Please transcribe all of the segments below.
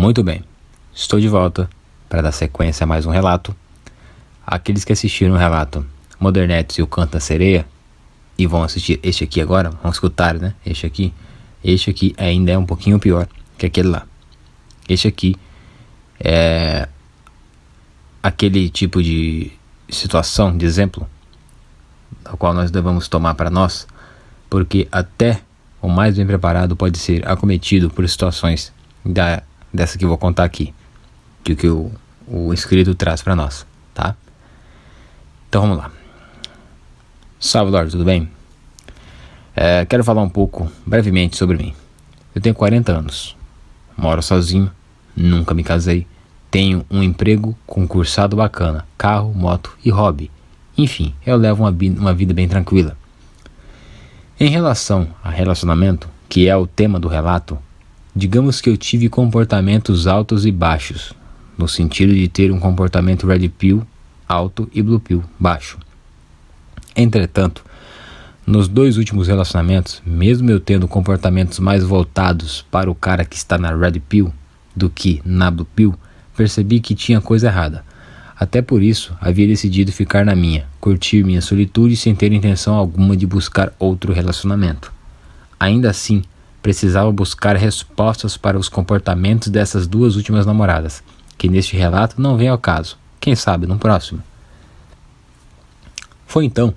Muito bem, estou de volta para dar sequência a mais um relato. Aqueles que assistiram o relato Modernetes e o Canto da Sereia e vão assistir este aqui agora, vão escutar, né? Este aqui ainda é um pouquinho pior que aquele lá. Este aqui é aquele tipo de situação, de exemplo, da qual nós devemos tomar para nós, porque até o mais bem preparado pode ser acometido por situações dessa que eu vou contar aqui, que o escrito traz para nós, tá? Então vamos lá. Salve, Lorde, tudo bem? Quero falar um pouco, brevemente, sobre mim. Eu tenho 40 anos, moro sozinho, nunca me casei, tenho um emprego concursado bacana, carro, moto e hobby. Enfim, eu levo uma vida bem tranquila. Em relação a relacionamento, que é o tema do relato, digamos que eu tive comportamentos altos e baixos, no sentido de ter um comportamento Red Pill alto e Blue Pill baixo. Entretanto, nos 2 últimos relacionamentos, mesmo eu tendo comportamentos mais voltados para o cara que está na Red Pill do que na Blue Pill, percebi que tinha coisa errada. Até por isso, havia decidido ficar na minha, curtir minha solitude sem ter intenção alguma de buscar outro relacionamento. Ainda assim, precisava buscar respostas para os comportamentos dessas 2 últimas namoradas, que neste relato não vem ao caso, quem sabe no próximo. Foi então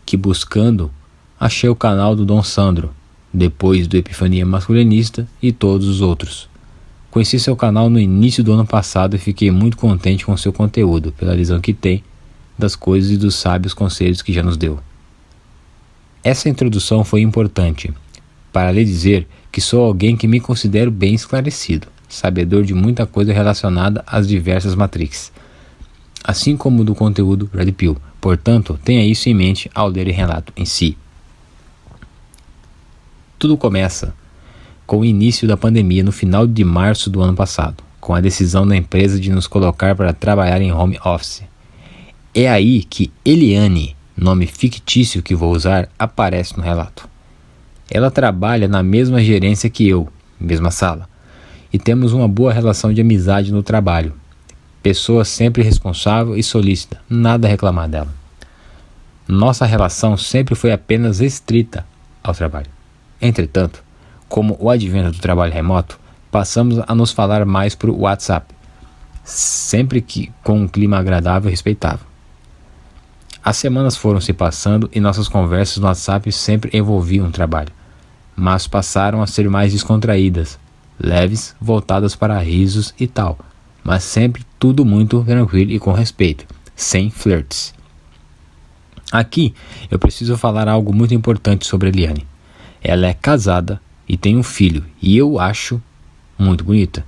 que, buscando, achei o canal do Dom Sandro, depois do Epifania Masculinista e todos os outros. Conheci seu canal no início do ano passado e fiquei muito contente com seu conteúdo, pela visão que tem das coisas e dos sábios conselhos que já nos deu. Essa introdução foi importante, para lhe dizer que sou alguém que me considero bem esclarecido, sabedor de muita coisa relacionada às diversas Matrix, assim como do conteúdo Red Pill. Portanto, tenha isso em mente ao ler o relato em si. Tudo começa com o início da pandemia no final de março do ano passado, com a decisão da empresa de nos colocar para trabalhar em home office. É aí que Eliane, nome fictício que vou usar, aparece no relato. Ela trabalha na mesma gerência que eu, mesma sala, e temos uma boa relação de amizade no trabalho. Pessoa sempre responsável e solícita, nada a reclamar dela. Nossa relação sempre foi apenas restrita ao trabalho. Entretanto, como o advento do trabalho remoto, passamos a nos falar mais por WhatsApp, sempre que com um clima agradável e respeitável. As semanas foram se passando e nossas conversas no WhatsApp sempre envolviam o trabalho, mas passaram a ser mais descontraídas, leves, voltadas para risos e tal, mas sempre tudo muito tranquilo e com respeito, sem flirts. Aqui eu preciso falar algo muito importante sobre a Eliane. Ela é casada e tem um filho, e eu acho muito bonita.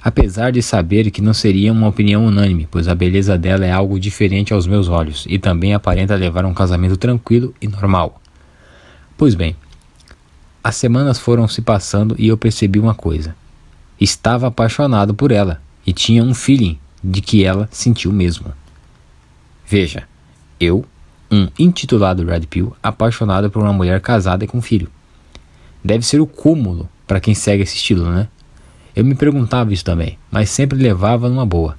Apesar de saber que não seria uma opinião unânime, pois a beleza dela é algo diferente aos meus olhos, e também aparenta levar um casamento tranquilo e normal. Pois bem, as semanas foram se passando e eu percebi uma coisa. Estava apaixonado por ela, e tinha um feeling de que ela sentiu o mesmo. Veja, eu, um intitulado Red Pill, apaixonado por uma mulher casada e com filho. Deve ser o cúmulo para quem segue esse estilo, né? Eu me perguntava isso também, mas sempre levava numa boa.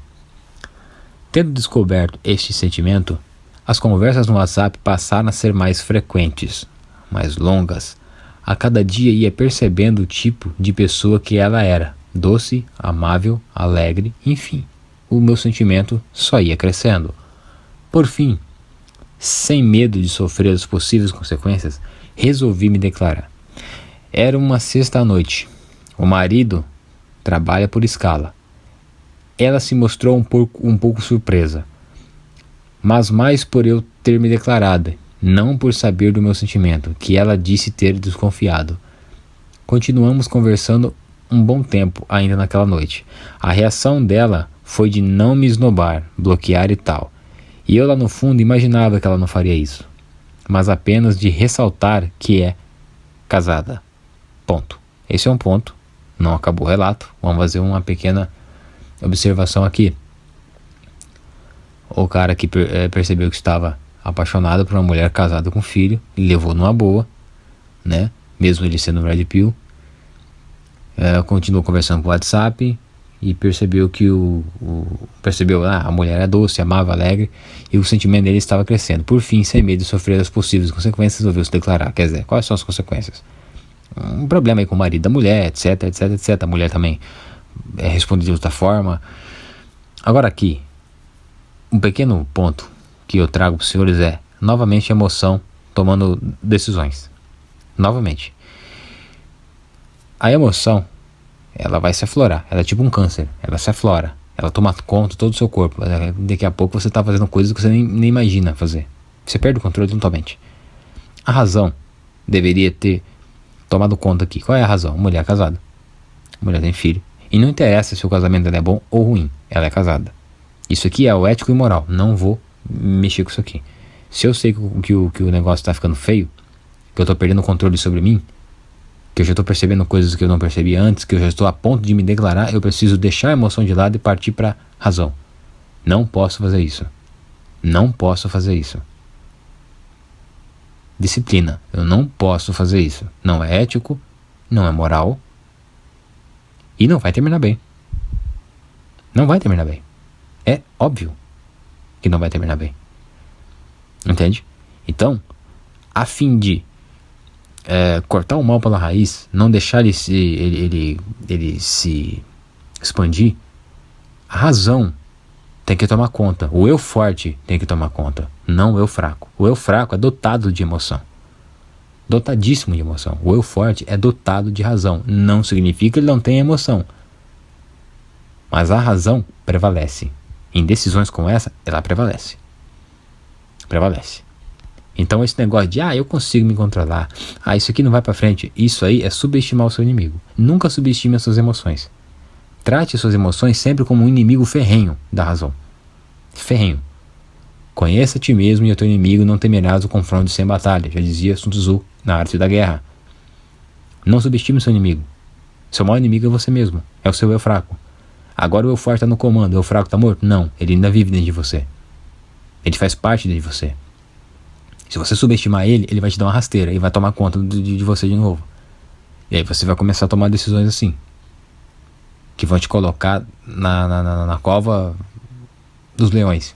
Tendo descoberto este sentimento, as conversas no WhatsApp passaram a ser mais frequentes, mais longas. A cada dia ia percebendo o tipo de pessoa que ela era, doce, amável, alegre, enfim. O meu sentimento só ia crescendo. Por fim, sem medo de sofrer as possíveis consequências, resolvi me declarar. Era uma sexta-noite. O marido trabalha por escala. Ela se mostrou um pouco surpresa, mas mais por eu ter me declarado, não por saber do meu sentimento, que ela disse ter desconfiado. Continuamos conversando um bom tempo ainda naquela noite. A reação dela foi de não me esnobar, bloquear e tal. E eu lá no fundo imaginava que ela não faria isso, mas apenas de ressaltar que é casada. Ponto. Esse é um ponto. Não acabou o relato. Vamos fazer uma pequena observação aqui. O cara que percebeu que estava apaixonado por uma mulher casada com filho, e levou numa boa, né? Mesmo ele sendo Red Pill. Continuou conversando por WhatsApp e percebeu que a mulher é doce, amava, alegre, e o sentimento dele estava crescendo. Por fim, sem medo de sofrer as possíveis consequências, resolveu se declarar. Quer dizer, quais são as consequências? Um problema aí com o marido da mulher, etc, etc, etc. A mulher também respondeu de outra forma. Agora aqui, um pequeno ponto que eu trago para os senhores é, novamente, a emoção tomando decisões. Novamente. A emoção, ela vai se aflorar. Ela é tipo um câncer. Ela se aflora. Ela toma conta de todo o seu corpo. Daqui a pouco você está fazendo coisas que você nem imagina fazer. Você perde o controle totalmente. A razão deveria ter tomado conta aqui. Qual é a razão? Mulher casada. Mulher tem filho. E não interessa se o casamento dela é bom ou ruim. Ela é casada. Isso aqui é o ético e moral. Não vou mexer com isso aqui. Se eu sei que o negócio está ficando feio, que eu estou perdendo o controle sobre mim, que eu já estou percebendo coisas que eu não percebi antes, que eu já estou a ponto de me declarar, eu preciso deixar a emoção de lado e partir para a razão. Não posso fazer isso. Não posso fazer isso. Disciplina. Eu não posso fazer isso. Não é ético, não é moral e não vai terminar bem. Não vai terminar bem. É óbvio que não vai terminar bem. Entende? Então, a fim de cortar o mal pela raiz, não deixar ele se expandir, a razão tem que tomar conta. O eu forte tem que tomar conta, não o eu fraco. O eu fraco é dotado de emoção. Dotadíssimo de emoção. O eu forte é dotado de razão. Não significa que ele não tenha emoção. Mas a razão prevalece. Em decisões como essa, ela prevalece. Prevalece. Então esse negócio de, eu consigo me controlar, isso aqui não vai pra frente, isso aí é subestimar o seu inimigo. Nunca subestime as suas emoções. Trate as suas emoções sempre como um inimigo ferrenho da razão. Ferrenho. Conheça a ti mesmo e o teu inimigo, não temerás o confronto sem batalha, já dizia Sun Tzu na Arte da Guerra. Não subestime o seu inimigo. Seu maior inimigo é você mesmo, é o seu eu fraco. Agora o eu forte está no comando, o eu fraco está morto? Não, ele ainda vive dentro de você. Ele faz parte de você. Se você subestimar ele, ele vai te dar uma rasteira e vai tomar conta de você de novo. E aí você vai começar a tomar decisões assim, que vão te colocar na cova dos leões.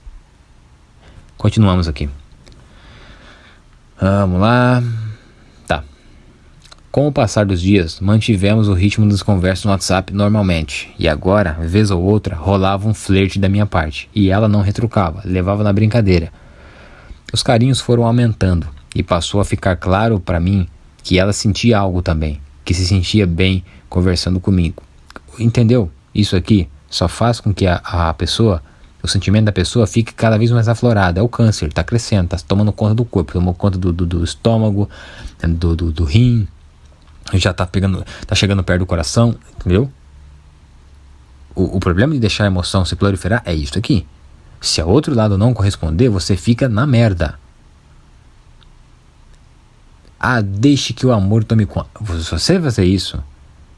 Continuamos aqui. Vamos lá. Tá. Com o passar dos dias, mantivemos o ritmo das conversas no WhatsApp normalmente. E agora, vez ou outra, rolava um flerte da minha parte. E ela não retrucava, levava na brincadeira. Os carinhos foram aumentando. E passou a ficar claro para mim que ela sentia algo também. Que se sentia bem conversando comigo. Entendeu? Isso aqui só faz com que a pessoa, o sentimento da pessoa fique cada vez mais aflorado. É o câncer, está crescendo, está tomando conta do corpo, tomou conta do estômago, do rim, já está chegando perto do coração, entendeu? O problema de deixar a emoção se proliferar é isso aqui. Se o outro lado não corresponder, você fica na merda. Deixe que o amor tome conta. Se você fazer isso,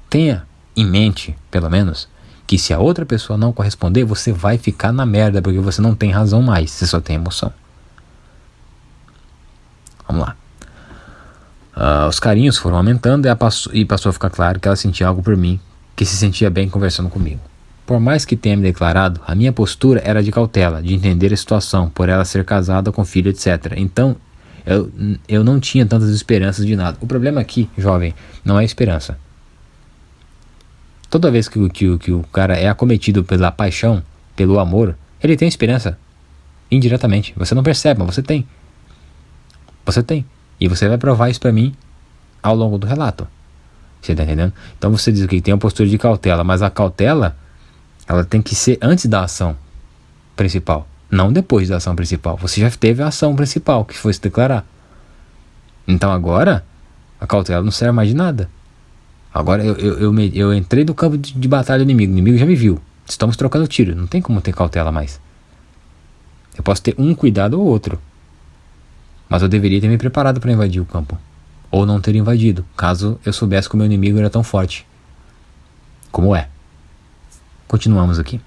tenha em mente, pelo menos, que se a outra pessoa não corresponder, você vai ficar na merda, porque você não tem razão mais, você só tem emoção. Vamos lá. Os carinhos foram aumentando e passou a ficar claro que ela sentia algo por mim, que se sentia bem conversando comigo. Por mais que tenha me declarado, a minha postura era de cautela, de entender a situação, por ela ser casada com filho, etc. Então, eu não tinha tantas esperanças de nada. O problema aqui, jovem, não é esperança. Toda vez que o cara é acometido pela paixão, pelo amor, ele tem esperança. Indiretamente. Você não percebe, mas você tem. Você tem. E você vai provar isso pra mim ao longo do relato. Você tá entendendo? Então você diz que tem uma postura de cautela, mas a cautela, ela tem que ser antes da ação principal, não depois da ação principal. Você já teve a ação principal, que foi se declarar. Então agora, a cautela não serve mais de nada. Agora eu entrei no campo de batalha do inimigo. O inimigo já me viu. Estamos trocando tiro. Não tem como ter cautela mais. Eu posso ter um cuidado ou outro. Mas eu deveria ter me preparado para invadir o campo. Ou não ter invadido, caso eu soubesse que o meu inimigo era tão forte. Como é. Continuamos aqui.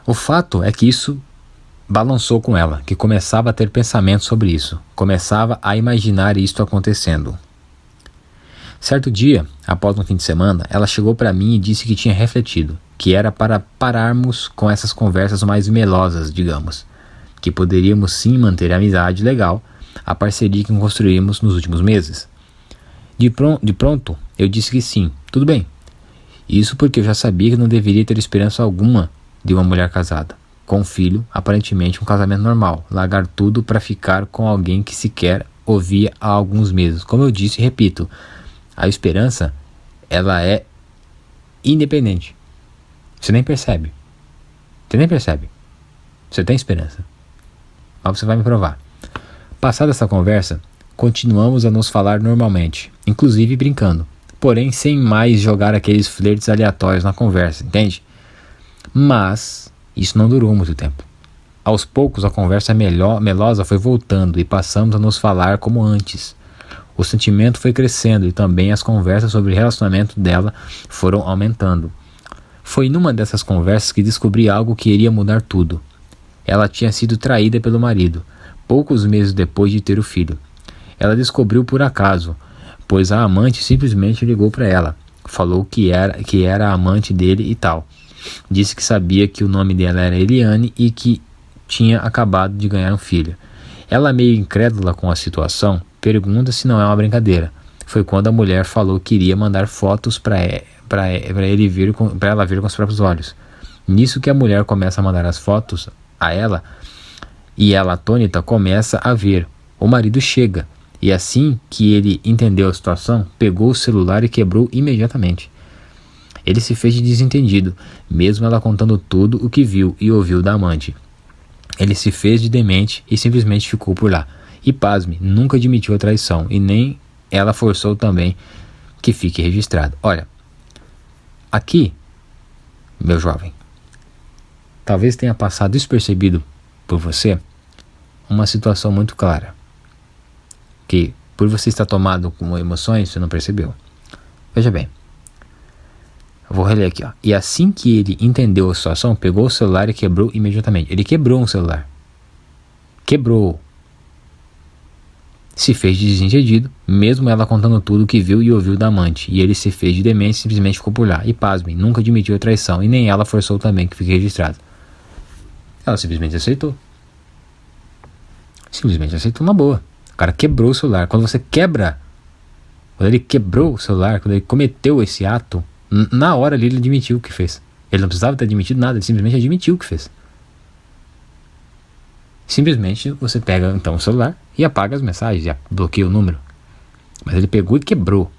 O fato é que isso balançou com ela, que começava a ter pensamentos sobre isso. Começava a imaginar isto acontecendo. Certo dia, após um fim de semana, ela chegou para mim e disse que tinha refletido, que era para pararmos com essas conversas mais melosas, digamos, que poderíamos sim manter a amizade legal, a parceria que construímos nos últimos meses. De pronto, eu disse que sim, tudo bem. Isso porque eu já sabia que não deveria ter esperança alguma de uma mulher casada, com um filho, aparentemente um casamento normal, largar tudo para ficar com alguém que sequer ouvia há alguns meses. Como eu disse e repito, a esperança, ela é independente. Você nem percebe. Você tem esperança. Mas você vai me provar. Passada essa conversa, continuamos a nos falar normalmente, inclusive brincando, porém sem mais jogar aqueles flertes aleatórios na conversa, entende? Mas isso não durou muito tempo. Aos poucos a conversa melosa foi voltando e passamos a nos falar como antes. O sentimento foi crescendo e também as conversas sobre o relacionamento dela foram aumentando. Foi numa dessas conversas que descobri algo que iria mudar tudo. Ela tinha sido traída pelo marido, poucos meses depois de ter o filho. Ela descobriu por acaso, pois a amante simplesmente ligou para ela. Falou que era a amante dele e tal. Disse que sabia que o nome dela era Eliane e que tinha acabado de ganhar um filho. Ela, meio incrédula com a situação, pergunta se não é uma brincadeira. Foi quando a mulher falou que iria mandar fotos para ela ver com os próprios olhos. Nisso que a mulher começa a mandar as fotos a ela, e ela, atônita, começa a ver. O marido chega, e assim que ele entendeu a situação, pegou o celular e quebrou imediatamente. Ele se fez de desentendido, mesmo ela contando tudo o que viu e ouviu da amante. Ele se fez de demente e simplesmente ficou por lá. E pasme, nunca admitiu a traição, e nem ela forçou também que fique registrado. Olha, aqui, meu jovem, talvez tenha passado despercebido por você uma situação muito clara, que por você estar tomado com emoções, você não percebeu. Veja bem, eu vou reler aqui, ó. E assim que ele entendeu a situação, pegou o celular e quebrou imediatamente. Ele quebrou um celular. Quebrou. Se fez de desentendido, mesmo ela contando tudo o que viu e ouviu da amante. E ele se fez de demente e simplesmente ficou por lá. E pasmem, nunca admitiu a traição. E nem ela forçou também que fique registrado. Ela simplesmente aceitou. Simplesmente aceitou na boa. O cara quebrou o celular. Quando ele quebrou o celular, quando ele cometeu esse ato, na hora ali ele admitiu o que fez. Ele não precisava ter admitido nada, ele simplesmente admitiu o que fez. Simplesmente você pega então o celular e apaga as mensagens, e bloqueia o número. Mas ele pegou e quebrou.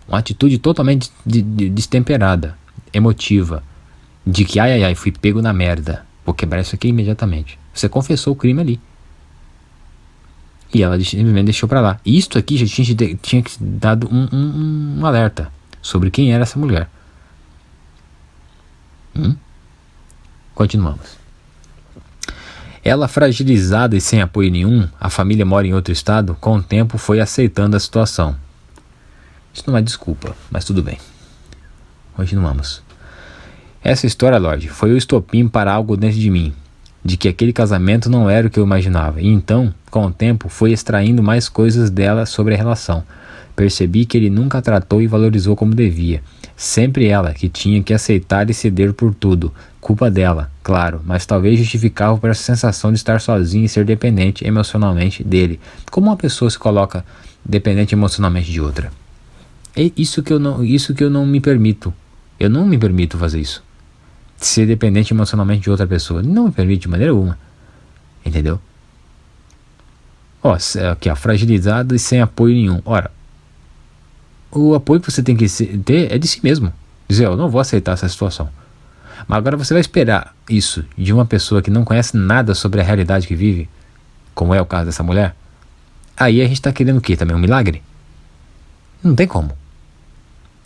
Uma atitude totalmente destemperada, emotiva, de que ai, fui pego na merda, vou quebrar isso aqui imediatamente. Você confessou o crime ali. E ela simplesmente deixou pra lá. E isto aqui já tinha que dado um alerta sobre quem era essa mulher. Continuamos. Ela, fragilizada e sem apoio nenhum, a família mora em outro estado, com o tempo foi aceitando a situação. Isso não é desculpa, mas tudo bem. Continuamos. Essa história, Lorde, foi o estopim para algo dentro de mim, de que aquele casamento não era o que eu imaginava, e então, com o tempo, fui extraindo mais coisas dela sobre a relação. Percebi que ele nunca a tratou e valorizou como devia. Sempre ela que tinha que aceitar e ceder por tudo. Culpa dela, claro, mas talvez justificava por essa sensação de estar sozinha e ser dependente emocionalmente dele. Como uma pessoa se coloca dependente emocionalmente de outra? É isso que eu não me permito. Eu não me permito fazer isso. Ser dependente emocionalmente de outra pessoa. Não me permite de maneira alguma. Entendeu? Ó, aqui, ó, fragilizado e sem apoio nenhum. Ora, o apoio que você tem que ter é de si mesmo. Dizer, eu não vou aceitar essa situação. Mas agora você vai esperar isso de uma pessoa que não conhece nada sobre a realidade que vive, como é o caso dessa mulher? Aí a gente está querendo o quê? Também um milagre? Não tem como.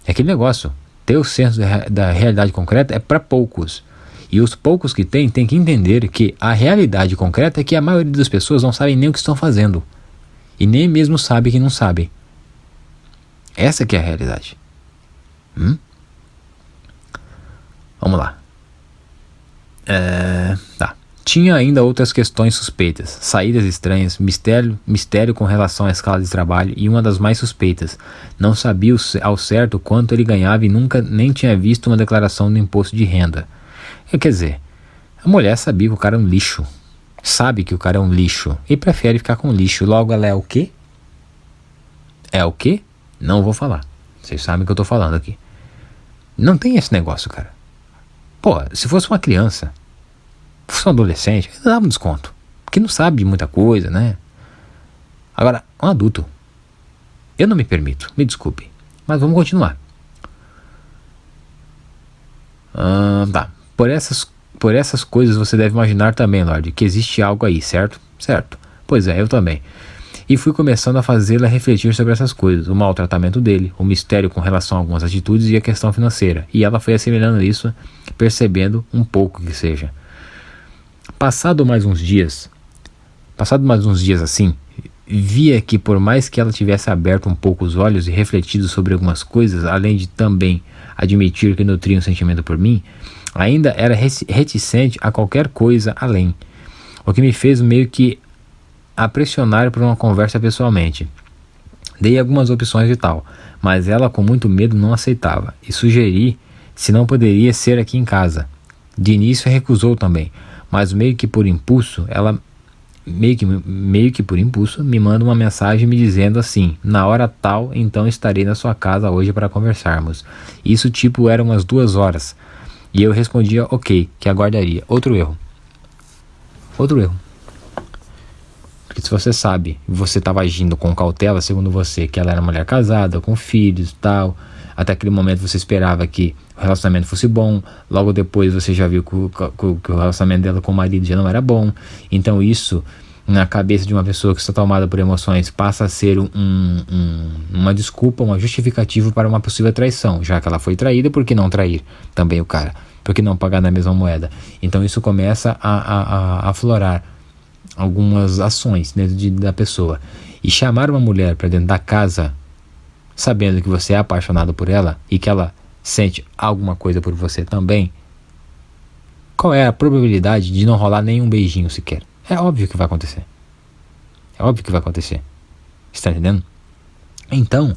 É aquele negócio. Ter o senso da realidade concreta é para poucos. E os poucos que têm que entender que a realidade concreta é que a maioria das pessoas não sabem nem o que estão fazendo. E nem mesmo sabem que não sabem. Essa que é a realidade. Vamos lá. Tá. Tinha ainda outras questões suspeitas, saídas estranhas, mistério com relação à escala de trabalho e uma das mais suspeitas. Não sabia ao certo quanto ele ganhava e nunca nem tinha visto uma declaração do imposto de renda. Quer dizer, a mulher sabia que o cara é um lixo. Sabe que o cara é um lixo e prefere ficar com lixo. Logo ela é o quê? É o quê? Não vou falar. Vocês sabem o que eu tô falando aqui. Não tem esse negócio, cara. Pô, se fosse uma criança, se fosse um adolescente, eu dava um desconto. Porque não sabe de muita coisa, né? Agora, um adulto, eu não me permito, me desculpe. Mas vamos continuar. Tá. Por essas coisas você deve imaginar também, Lorde, que existe algo aí, certo? Certo. Pois é, eu também. E fui começando a fazê-la refletir sobre essas coisas, o mau tratamento dele, o mistério com relação a algumas atitudes e a questão financeira. E ela foi assimilando isso, percebendo um pouco que seja. Passado mais uns dias assim, via que por mais que ela tivesse aberto um pouco os olhos e refletido sobre algumas coisas, além de também admitir que nutria um sentimento por mim, ainda era reticente a qualquer coisa além, o que me fez meio que a pressionar por uma conversa pessoalmente. Dei algumas opções e tal, mas ela com muito medo não aceitava, e sugeri se não poderia ser aqui em casa. De início recusou também, mas meio que por impulso, ela me manda uma mensagem me dizendo assim: na hora tal, então estarei na sua casa hoje para conversarmos. Isso tipo era umas 2 horas. E eu respondia ok, que aguardaria. Outro erro. Porque se você sabe, você estava agindo com cautela, segundo você, que ela era mulher casada, com filhos e tal, até aquele momento você esperava que o relacionamento fosse bom, logo depois você já viu que o relacionamento dela com o marido já não era bom. Então isso, na cabeça de uma pessoa que está tomada por emoções, passa a ser uma desculpa, uma justificativa para uma possível traição, já que ela foi traída, por que não trair também o cara? Por que não pagar na mesma moeda? Então isso começa a aflorar algumas ações dentro da pessoa. E chamar uma mulher para dentro da casa, sabendo que você é apaixonado por ela e que ela sente alguma coisa por você também, qual é a probabilidade de não rolar nenhum beijinho sequer? É óbvio que vai acontecer. Está entendendo? Então,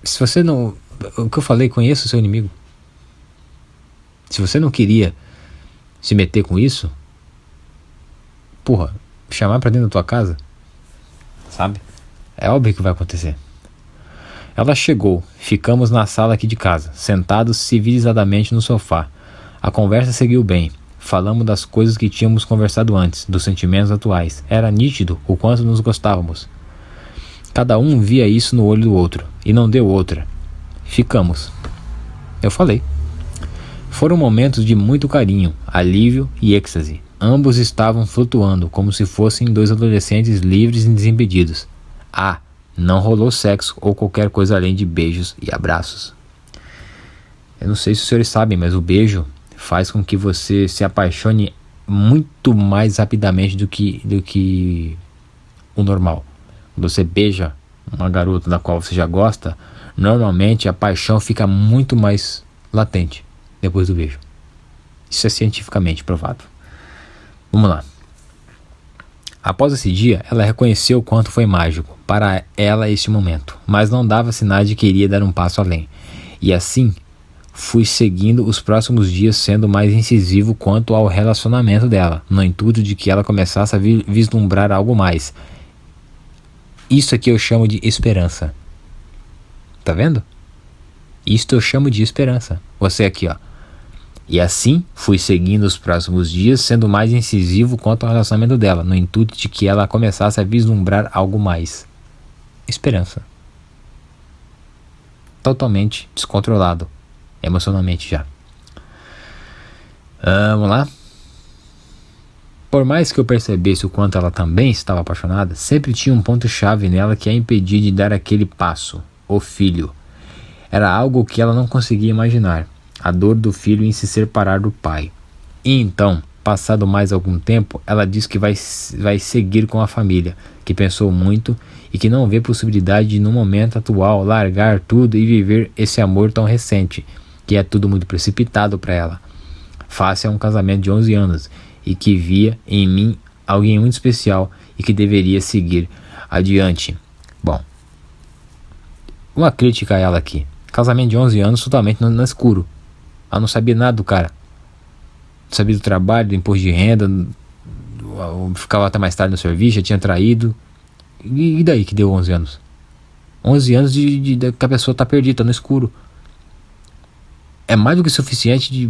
se você não... O que eu falei, conheça o seu inimigo. Se você não queria se meter com isso, porra, chamar pra dentro da tua casa, sabe? É óbvio que vai acontecer. Ela chegou, ficamos na sala aqui de casa, sentados civilizadamente no sofá. A conversa seguiu bem. Falamos das coisas que tínhamos conversado antes, dos sentimentos atuais. Era nítido o quanto nos gostávamos. Cada um via isso no olho do outro, e não deu outra. Ficamos. Eu falei. Foram momentos de muito carinho, alívio e êxtase. Ambos estavam flutuando, como se fossem 2 adolescentes livres e desimpedidos. Não rolou sexo ou qualquer coisa além de beijos e abraços. Eu não sei se os senhores sabem, mas o beijo faz com que você se apaixone muito mais rapidamente do que o normal. Quando você beija uma garota da qual você já gosta, normalmente a paixão fica muito mais latente depois do beijo. Isso é cientificamente provado. Vamos lá. Após esse dia, ela reconheceu o quanto foi mágico para ela este momento, mas não dava sinais de que iria dar um passo além. E assim, fui seguindo os próximos dias sendo mais incisivo quanto ao relacionamento dela, no intuito de que ela começasse a vislumbrar algo mais. Isso aqui eu chamo de esperança. Tá vendo? Isto eu chamo de esperança. Você aqui, ó. E assim, fui seguindo os próximos dias, sendo mais incisivo quanto ao relacionamento dela, no intuito de que ela começasse a vislumbrar algo mais. Esperança. Totalmente descontrolado, emocionalmente já. Vamos lá? Por mais que eu percebesse o quanto ela também estava apaixonada, sempre tinha um ponto-chave nela que a impedia de dar aquele passo, o filho. Era algo que ela não conseguia imaginar. A dor do filho em se separar do pai. E então, passado mais algum tempo, ela diz que vai seguir com a família, que pensou muito e que não vê possibilidade de, no momento atual, largar tudo e viver esse amor tão recente, que é tudo muito precipitado para ela. face a um casamento de 11 anos e que via em mim alguém muito especial e que deveria seguir adiante. Bom, uma crítica a ela aqui. Casamento de 11 anos totalmente no escuro. Ela não sabia nada do cara. Não sabia do trabalho, do imposto de renda, ficava até mais tarde no serviço, já tinha traído. E daí que deu 11 anos? 11 anos de que a pessoa tá perdida, tá no escuro. É mais do que suficiente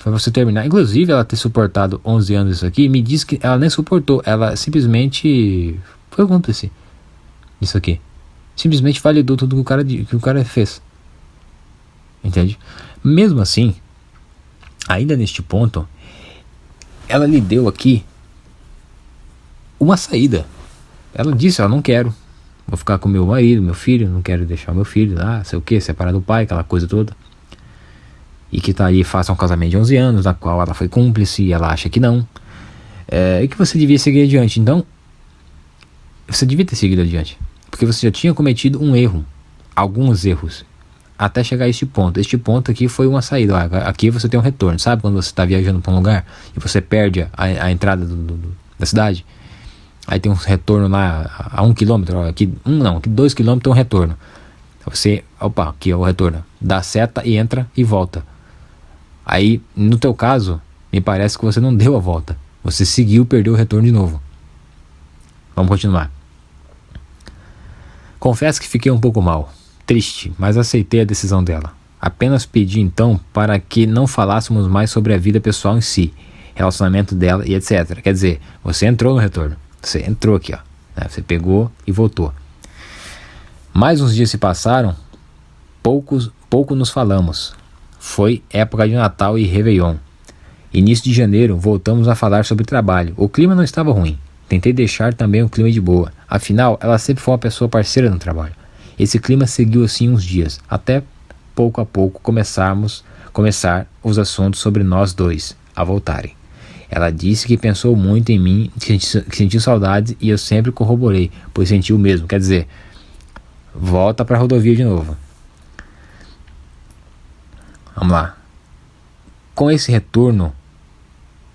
para você terminar. Inclusive, ela ter suportado 11 anos isso aqui, me diz que ela nem suportou. Ela simplesmente foi cúmplice isso aqui. Simplesmente validou tudo que o cara fez. Entende? Mesmo assim, ainda neste ponto, ela lhe deu aqui uma saída. Ela disse, não quero. Vou ficar com meu marido, meu filho, não quero deixar meu filho lá, sei o que, separar do pai, aquela coisa toda. E que tá aí, faça um casamento de 11 anos, da qual ela foi cúmplice e ela acha que não. E que você devia seguir adiante. Então, você devia ter seguido adiante. Porque você já tinha cometido um erro, alguns erros, até chegar a este ponto. Este ponto aqui foi uma saída. Aqui você tem um retorno. Sabe quando você está viajando para um lugar e você perde a entrada da cidade? Aí tem um retorno lá a 1 quilômetro. Aqui 2 quilômetros tem um retorno. Você, aqui é o retorno. Dá seta e entra e volta. Aí, no teu caso, me parece que você não deu a volta. Você seguiu, perdeu o retorno de novo. Vamos continuar. Confesso que fiquei um pouco mal, triste, mas aceitei a decisão dela. Apenas pedi então para que não falássemos mais sobre a vida pessoal em si, relacionamento dela e etc. Quer dizer, você entrou no retorno. Você entrou aqui, né? Você pegou e voltou. Mais uns dias se passaram, pouco nos falamos. Foi época de Natal e Réveillon. Início de janeiro, voltamos a falar sobre trabalho. O clima não estava ruim. Tentei deixar também o clima de boa. Afinal, ela sempre foi uma pessoa parceira no trabalho. Esse clima seguiu assim uns dias, até pouco a pouco começar os assuntos sobre nós dois a voltarem. Ela disse que pensou muito em mim, que sentiu saudades e eu sempre corroborei, pois sentiu o mesmo. Quer dizer, volta para a rodovia de novo. Vamos lá. Com esse retorno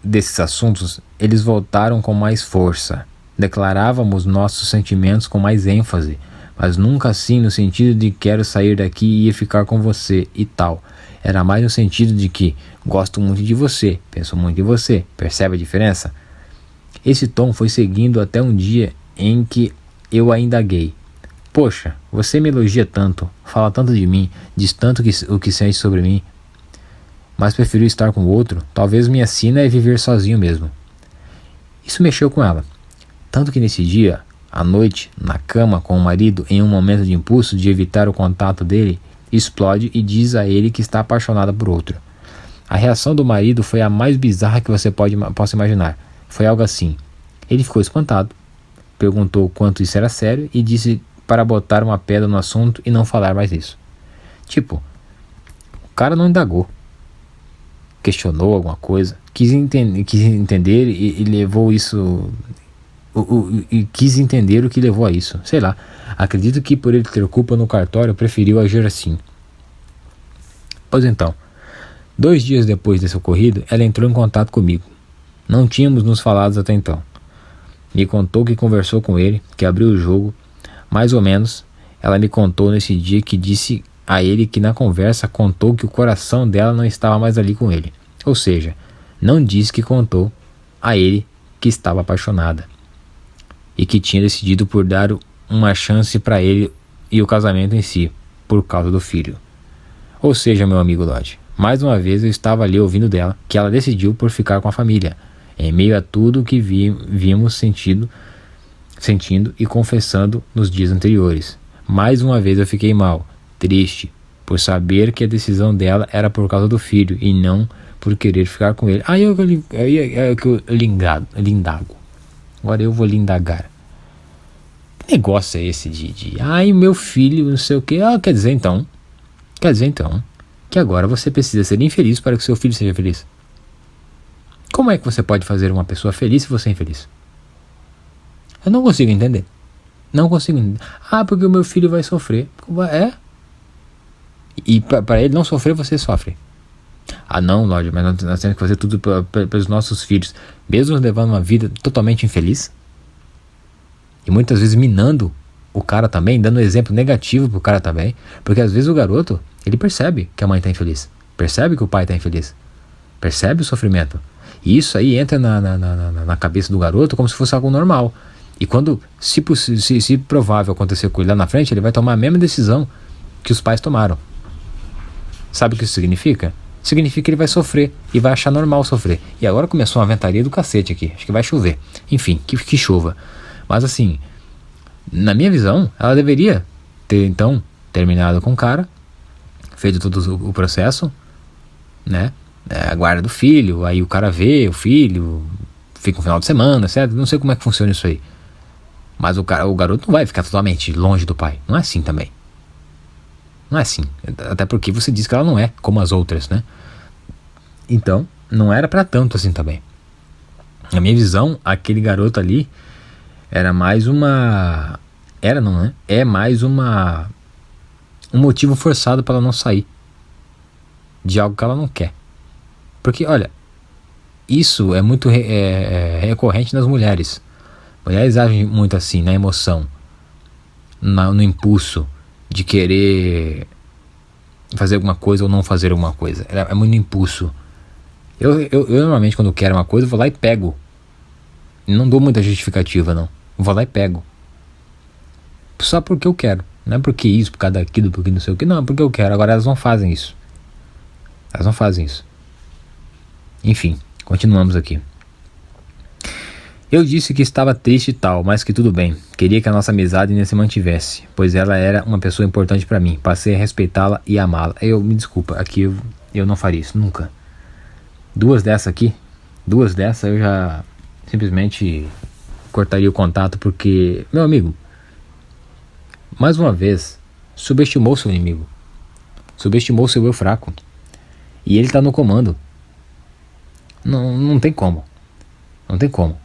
desses assuntos, eles voltaram com mais força. Declarávamos nossos sentimentos com mais ênfase, mas nunca assim no sentido de quero sair daqui e ir ficar com você e tal. Era mais no sentido de que gosto muito de você, penso muito em você. Percebe a diferença? Esse tom foi seguindo até um dia em que eu a indaguei. Poxa, você me elogia tanto, fala tanto de mim, diz tanto o que sente sobre mim, mas preferiu estar com outro. Talvez minha sina é viver sozinho mesmo. Isso mexeu com ela, tanto que nesse dia, à noite, na cama com o marido, em um momento de impulso de evitar o contato dele, explode e diz a ele que está apaixonada por outro. A reação do marido foi a mais bizarra que você possa imaginar. Foi algo assim. Ele ficou espantado, perguntou quanto isso era sério e disse para botar uma pedra no assunto e não falar mais isso. Tipo, o cara não indagou, questionou alguma coisa, quis entender e levou isso, e quis entender o que levou a isso. Sei lá, acredito que por ele ter culpa no cartório preferiu agir assim. Pois então, 2 dias depois desse ocorrido, ela entrou em contato comigo. Não tínhamos nos falado até então. Me contou que conversou com ele, que abriu o jogo. Mais ou menos, ela me contou nesse dia que disse a ele que na conversa contou que o coração dela não estava mais ali com ele. Ou seja, não disse que contou a ele que estava apaixonada e que tinha decidido por dar uma chance para ele e o casamento em si, por causa do filho. Ou seja, meu amigo Lodge, mais uma vez eu estava ali ouvindo dela que ela decidiu por ficar com a família, em meio a tudo o que vimos sentindo e confessando nos dias anteriores. Mais uma vez eu fiquei mal, triste, por saber que a decisão dela era por causa do filho e não por querer ficar com ele. Aí é que eu lhe indago. Agora eu vou lhe indagar. Que negócio é esse de meu filho, não sei o que. Quer dizer então que agora você precisa ser infeliz para que seu filho seja feliz. Como é que você pode fazer uma pessoa feliz se você é infeliz? Eu não consigo entender. Não consigo entender. Porque o meu filho vai sofrer. E para ele não sofrer, você sofre. Ah não, Lorde, mas nós temos que fazer tudo pelos nossos filhos, mesmo levando uma vida totalmente infeliz. E muitas vezes minando o cara também, dando exemplo negativo pro cara também. Porque às vezes o garoto, ele percebe que a mãe tá infeliz, percebe que o pai tá infeliz, percebe o sofrimento. E isso aí entra na cabeça do garoto como se fosse algo normal. E quando, se provável acontecer com ele lá na frente, ele vai tomar a mesma decisão que os pais tomaram. Sabe o que isso significa? Significa que ele vai sofrer e vai achar normal sofrer. E agora começou uma ventaria do cacete aqui. Acho que vai chover. Enfim, que chova. Mas assim, na minha visão, ela deveria ter então terminado com o cara, feito todo o processo, né? A guarda do filho, aí o cara vê o filho, fica um final de semana, certo? Não sei como é que funciona isso aí. Mas o garoto não vai ficar totalmente longe do pai. Não é assim também. Não é assim. Até porque você disse que ela não é como as outras, né? Então, não era pra tanto assim também. Na minha visão, aquele garoto ali era mais uma... Era não, né? É mais um motivo forçado para ela não sair de algo que ela não quer. Porque, olha, isso é muito recorrente nas mulheres. Mulheres agem muito assim, na emoção, no impulso de querer fazer alguma coisa ou não fazer alguma coisa. É muito impulso. Eu normalmente, quando quero uma coisa, eu vou lá e pego. Não dou muita justificativa, não. Eu vou lá e pego. Só porque eu quero. Não é porque isso, por causa daquilo, porque não sei o que. Não, é porque eu quero. Agora elas não fazem isso. Elas não fazem isso. Enfim, continuamos aqui. Eu disse que estava triste e tal, mas que tudo bem. Queria que a nossa amizade ainda se mantivesse, pois ela era uma pessoa importante para mim. Passei a respeitá-la e amá-la. Me desculpa, aqui eu não faria isso, nunca. Duas dessas eu já simplesmente cortaria o contato, porque, meu amigo, mais uma vez, subestimou seu inimigo. Subestimou seu eu fraco. E ele tá no comando. Não tem como. Não tem como.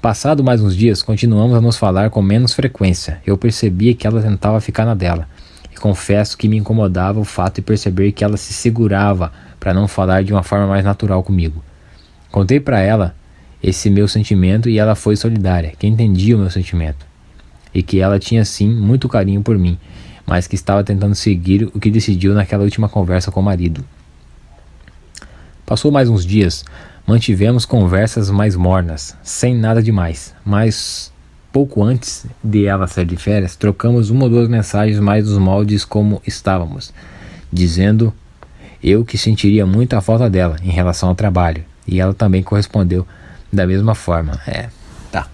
Passado mais uns dias, continuamos a nos falar com menos frequência. Eu percebia que ela tentava ficar na dela. E confesso que me incomodava o fato de perceber que ela se segurava para não falar de uma forma mais natural comigo. Contei para ela esse meu sentimento e ela foi solidária, que entendia o meu sentimento. E que ela tinha sim muito carinho por mim, mas que estava tentando seguir o que decidiu naquela última conversa com o marido. Passou mais uns dias, mantivemos conversas mais mornas, sem nada demais, mas pouco antes de ela sair de férias, trocamos uma ou duas mensagens mais dos moldes como estávamos, dizendo eu que sentiria muito a falta dela em relação ao trabalho, e ela também correspondeu da mesma forma. Tá.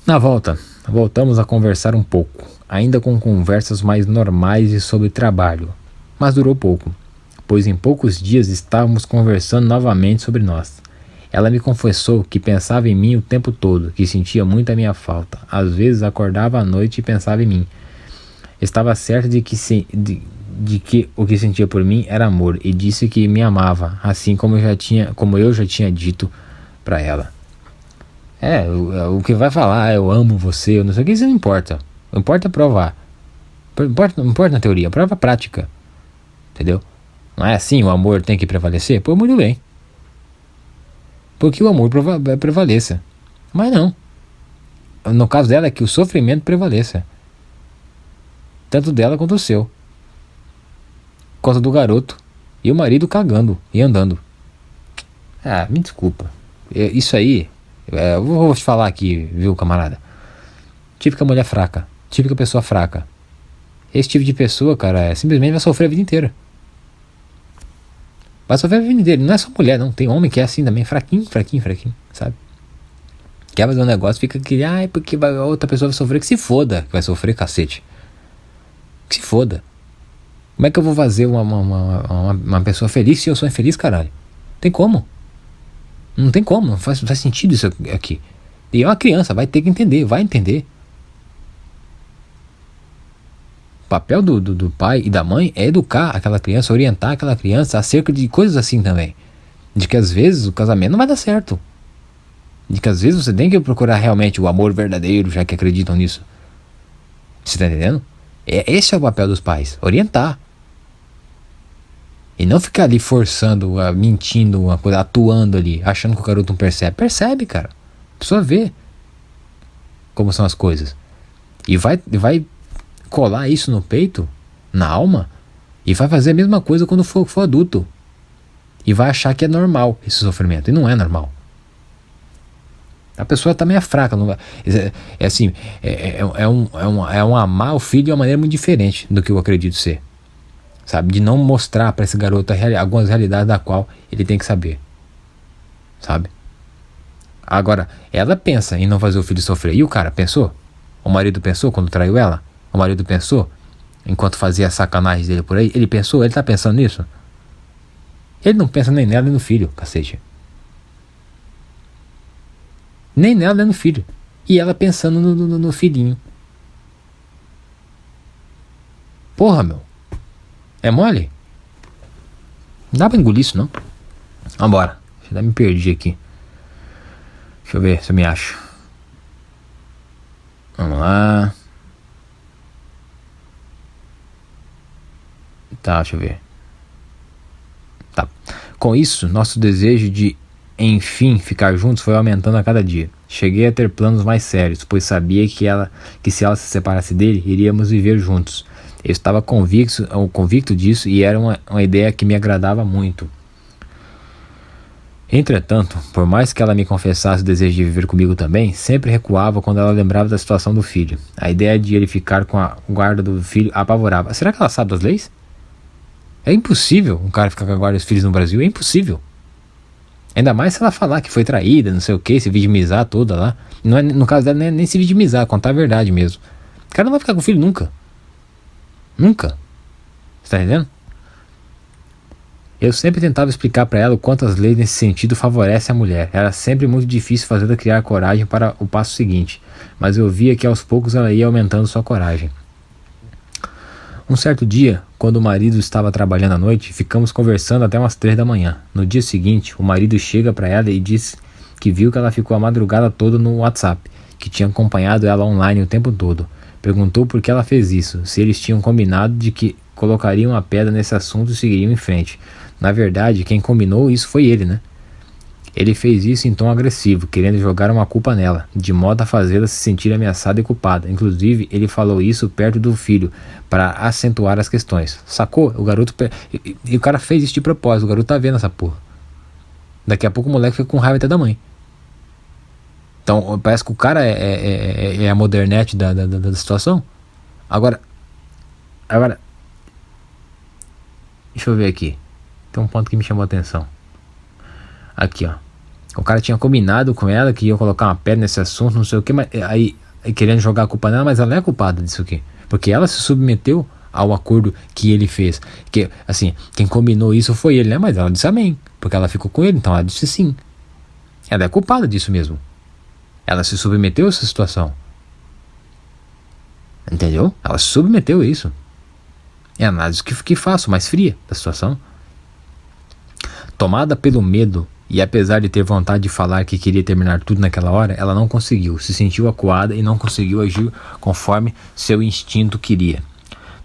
Na volta, voltamos a conversar um pouco, ainda com conversas mais normais e sobre trabalho, mas durou pouco, pois em poucos dias estávamos conversando novamente sobre nós. Ela me confessou que pensava em mim o tempo todo, que sentia muito a minha falta. Às vezes acordava à noite e pensava em mim. Estava certa de que o que sentia por mim era amor, e disse que me amava, assim como eu já tinha dito para ela. O que vai falar, eu amo você, eu não sei o que, isso não importa. Não importa provar. Não importa na teoria, prova prática. Entendeu? Não é assim, o amor tem que prevalecer? Pô, muito bem. Porque o amor prevaleça. Mas não. No caso dela é que o sofrimento prevaleça. Tanto dela quanto o seu. Por causa do garoto. E o marido cagando e andando. Me desculpa. Isso aí, eu vou te falar aqui, viu, camarada? Típica mulher fraca. Típica pessoa fraca. Esse tipo de pessoa, cara, simplesmente vai sofrer a vida inteira. Vai sofrer a vida inteira. Não é só mulher, não. Tem homem que é assim também. Fraquinho, sabe? Quer fazer um negócio, fica que... porque a outra pessoa vai sofrer. Que se foda que vai sofrer, cacete. Que se foda. Como é que eu vou fazer uma pessoa feliz se eu sou infeliz, caralho? Tem como? Não tem como. Não faz sentido isso aqui. E é uma criança. Vai ter que entender. Vai entender. O papel do pai e da mãe é educar aquela criança, orientar aquela criança acerca de coisas assim também. De que às vezes o casamento não vai dar certo. De que às vezes você tem que procurar realmente o amor verdadeiro, já que acreditam nisso. Você tá entendendo? Esse é o papel dos pais, orientar. E não ficar ali forçando, mentindo, uma coisa, atuando ali, achando que o garoto não percebe. Percebe, cara. A pessoa vê como são as coisas. E vai colar isso no peito, na alma, e vai fazer a mesma coisa quando for adulto. E vai achar que é normal esse sofrimento. E não é normal. A pessoa também é fraca. Não vai, assim, um amar o filho de uma maneira muito diferente do que eu acredito ser. Sabe? De não mostrar para esse garoto algumas realidades da qual ele tem que saber. Sabe? Agora, ela pensa em não fazer o filho sofrer. E o cara pensou? O marido pensou quando traiu ela? O marido pensou? Enquanto fazia as sacanagens dele por aí? Ele pensou? Ele tá pensando nisso? Ele não pensa nem nela nem no filho, cacete. Nem nela nem no filho. E ela pensando no filhinho. Porra, meu. É mole? Não dá pra engolir isso, não. Vambora. Já me perdi aqui. Deixa eu ver se eu me acho. Vamos lá. Tá, deixa eu ver. Tá. Com isso, nosso desejo de, enfim, ficar juntos foi aumentando a cada dia. Cheguei a ter planos mais sérios, pois sabia que se ela se separasse dele, iríamos viver juntos. Eu estava convicto disso e era uma ideia que me agradava muito. Entretanto, por mais que ela me confessasse o desejo de viver comigo também, sempre recuava quando ela lembrava da situação do filho. A ideia de ele ficar com a guarda do filho a apavorava. Será que ela sabe das leis? É impossível um cara ficar com a guarda dos filhos no Brasil, é impossível. Ainda mais se ela falar que foi traída, não sei o que, se vitimizar toda lá. Não é, no caso dela, nem se vitimizar, contar a verdade mesmo. O cara não vai ficar com o filho nunca. Nunca. Você tá entendendo? Eu sempre tentava explicar para ela o quanto as leis nesse sentido favorecem a mulher. Era sempre muito difícil fazê-la criar coragem para o passo seguinte, mas eu via que aos poucos ela ia aumentando sua coragem. Um certo dia, quando o marido estava trabalhando à noite, ficamos conversando até umas 3 da manhã. No dia seguinte, o marido chega para ela e diz que viu que ela ficou a madrugada toda no WhatsApp, que tinha acompanhado ela online o tempo todo. Perguntou por que ela fez isso, se eles tinham combinado de que colocariam a pedra nesse assunto e seguiriam em frente. Na verdade, quem combinou isso foi ele, né? Ele fez isso em tom agressivo, querendo jogar uma culpa nela, de modo a fazê-la se sentir ameaçada e culpada. Inclusive, ele falou isso perto do filho, para acentuar as questões. Sacou? O garoto... E o cara fez isso de propósito, o garoto tá vendo essa porra. Daqui a pouco o moleque fica com raiva até da mãe. Então, parece que o cara é a modernete da situação. Agora... Deixa eu ver aqui. Tem um ponto que me chamou a atenção. Aqui, ó. O cara tinha combinado com ela que ia colocar uma pedra nesse assunto, não sei o que, mas aí querendo jogar a culpa nela, mas ela é culpada disso aqui. Porque ela se submeteu ao acordo que ele fez. Que, assim, quem combinou isso foi ele, né? Mas ela disse amém, porque ela ficou com ele, então ela disse sim. Ela é culpada disso mesmo. Ela se submeteu a essa situação. Entendeu? Ela se submeteu a isso. É a análise que faço, mais fria da situação. Tomada pelo medo, e apesar de ter vontade de falar que queria terminar tudo naquela hora, ela não conseguiu, se sentiu acuada e não conseguiu agir conforme seu instinto queria.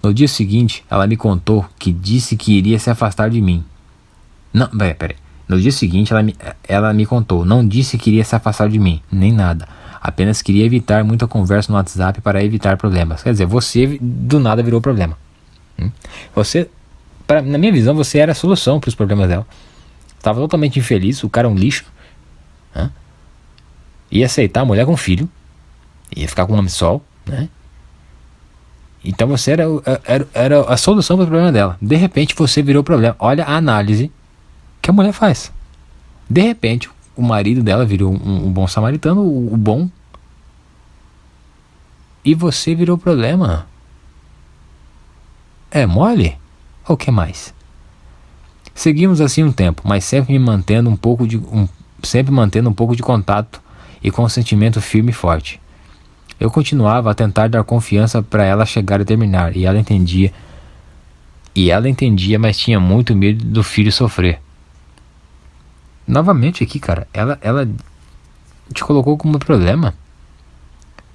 No dia seguinte, ela me contou que disse que iria se afastar de mim. Não, peraí. No dia seguinte, ela me contou, não disse que iria se afastar de mim, nem nada. Apenas queria evitar muita conversa no WhatsApp para evitar problemas. Quer dizer, você do nada virou problema. Você, na minha visão, você era a solução para os problemas dela. Estava totalmente infeliz, o cara é um lixo. Ia aceitar a mulher com filho. Ia ficar com o nome Sol, né? Então você era a solução para o problema dela. De repente você virou o problema. Olha a análise que a mulher faz. De repente o marido dela virou um bom samaritano, o bom. E você virou o problema. É mole? Ou o que mais? Seguimos assim um tempo, mas sempre mantendo um pouco de contato e com um sentimento firme e forte. Eu continuava a tentar dar confiança para ela chegar e terminar, e ela entendia, mas tinha muito medo do filho sofrer. Novamente aqui, cara, ela te colocou como problema.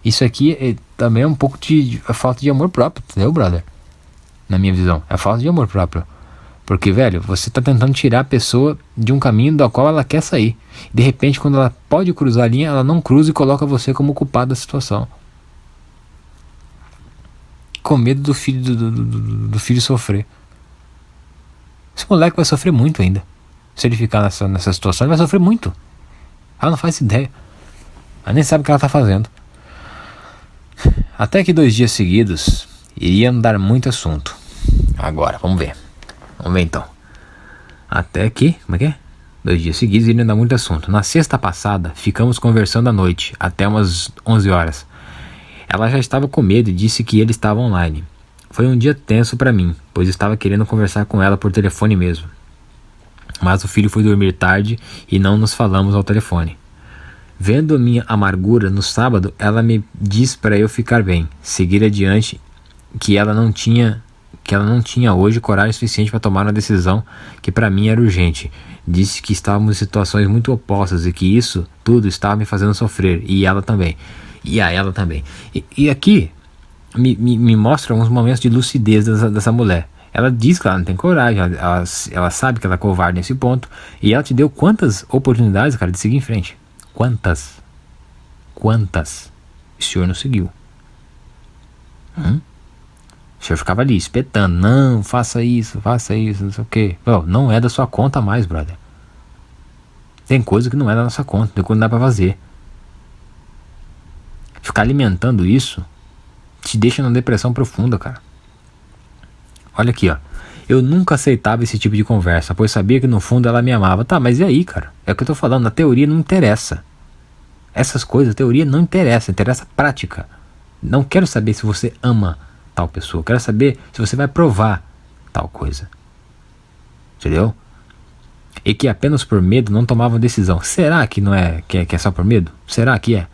Isso aqui também é um pouco de falta de amor próprio, entendeu, brother? Na minha visão, é falta de amor próprio. Porque, velho, você tá tentando tirar a pessoa de um caminho do qual ela quer sair. De repente, quando ela pode cruzar a linha, ela não cruza e coloca você como culpado da situação. Com medo do filho do filho sofrer. Esse moleque vai sofrer muito ainda. Se ele ficar nessa situação, ele vai sofrer muito. Ela não faz ideia. Ela nem sabe o que ela tá fazendo. Até que 2 dias seguidos iriam dar muito assunto. Agora, vamos ver então. Até que, como é que é? 2 dias seguidos iriam dar muito assunto. Na sexta passada, ficamos conversando à noite, até umas 11 horas. Ela já estava com medo e disse que ele estava online. Foi um dia tenso para mim, pois estava querendo conversar com ela por telefone mesmo. Mas o filho foi dormir tarde e não nos falamos ao telefone. Vendo minha amargura no sábado, ela me disse para eu ficar bem, seguir adiante, que ela não tinha hoje coragem suficiente para tomar uma decisão que para mim era urgente. Disse que estávamos em situações muito opostas e que isso tudo estava me fazendo sofrer, e ela também. E a ela também. E aqui me mostra alguns momentos de lucidez dessa mulher. Ela diz que ela não tem coragem, ela sabe que ela é covarde nesse ponto, e ela te deu quantas oportunidades, cara, de seguir em frente. Quantas? O senhor não seguiu. O senhor ficava ali espetando. Não, faça isso, não sei o que. Não é da sua conta mais, brother. Tem coisa que não é da nossa conta, tem coisa que não dá pra fazer. Ficar alimentando isso te deixa numa depressão profunda, cara. Olha aqui, ó. Eu nunca aceitava esse tipo de conversa, pois sabia que no fundo ela me amava. Tá, mas e aí, cara? É o que eu tô falando, na teoria não interessa. Essas coisas, a teoria não interessa a prática. Não quero saber se você ama tal pessoa, quero saber se você vai provar tal coisa. Entendeu? E que apenas por medo não tomava decisão. Será que não é que é só por medo? Será que é?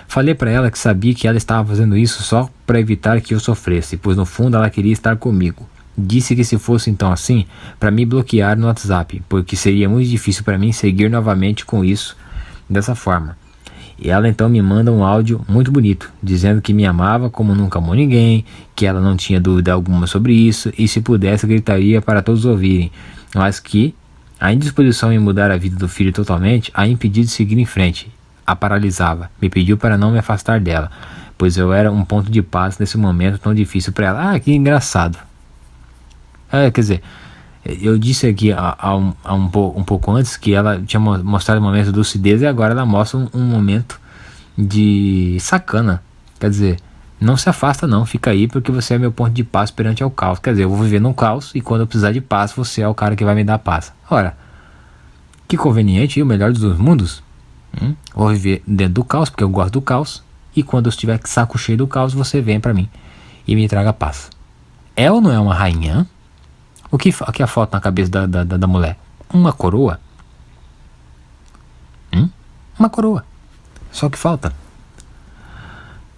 Falei pra ela que sabia que ela estava fazendo isso só para evitar que eu sofresse, pois no fundo ela queria estar comigo. Disse que se fosse então assim, para me bloquear no WhatsApp, porque seria muito difícil para mim seguir novamente com isso dessa forma. E ela então me manda um áudio muito bonito, dizendo que me amava como nunca amou ninguém, que ela não tinha dúvida alguma sobre isso, e se pudesse gritaria para todos ouvirem, mas que a indisposição em mudar a vida do filho totalmente a impediu de seguir em frente, a paralisava, me pediu para não me afastar dela, pois eu era um ponto de paz nesse momento tão difícil para ela. Ah, que engraçado. Quer dizer, eu disse aqui um pouco antes que ela tinha mostrado um momento de lucidez e agora ela mostra um momento de sacana. Quer dizer, não se afasta não, fica aí porque você é meu ponto de paz perante ao caos. Quer dizer, eu vou viver num caos e quando eu precisar de paz, você é o cara que vai me dar paz. Ora, que conveniente e o melhor dos dois mundos. Vou viver dentro do caos porque eu gosto do caos, e quando eu estiver saco cheio do caos, você vem pra mim e me traga paz. É ou não é uma rainha? O que é a foto na cabeça da mulher? Uma coroa? Uma coroa. Só que falta.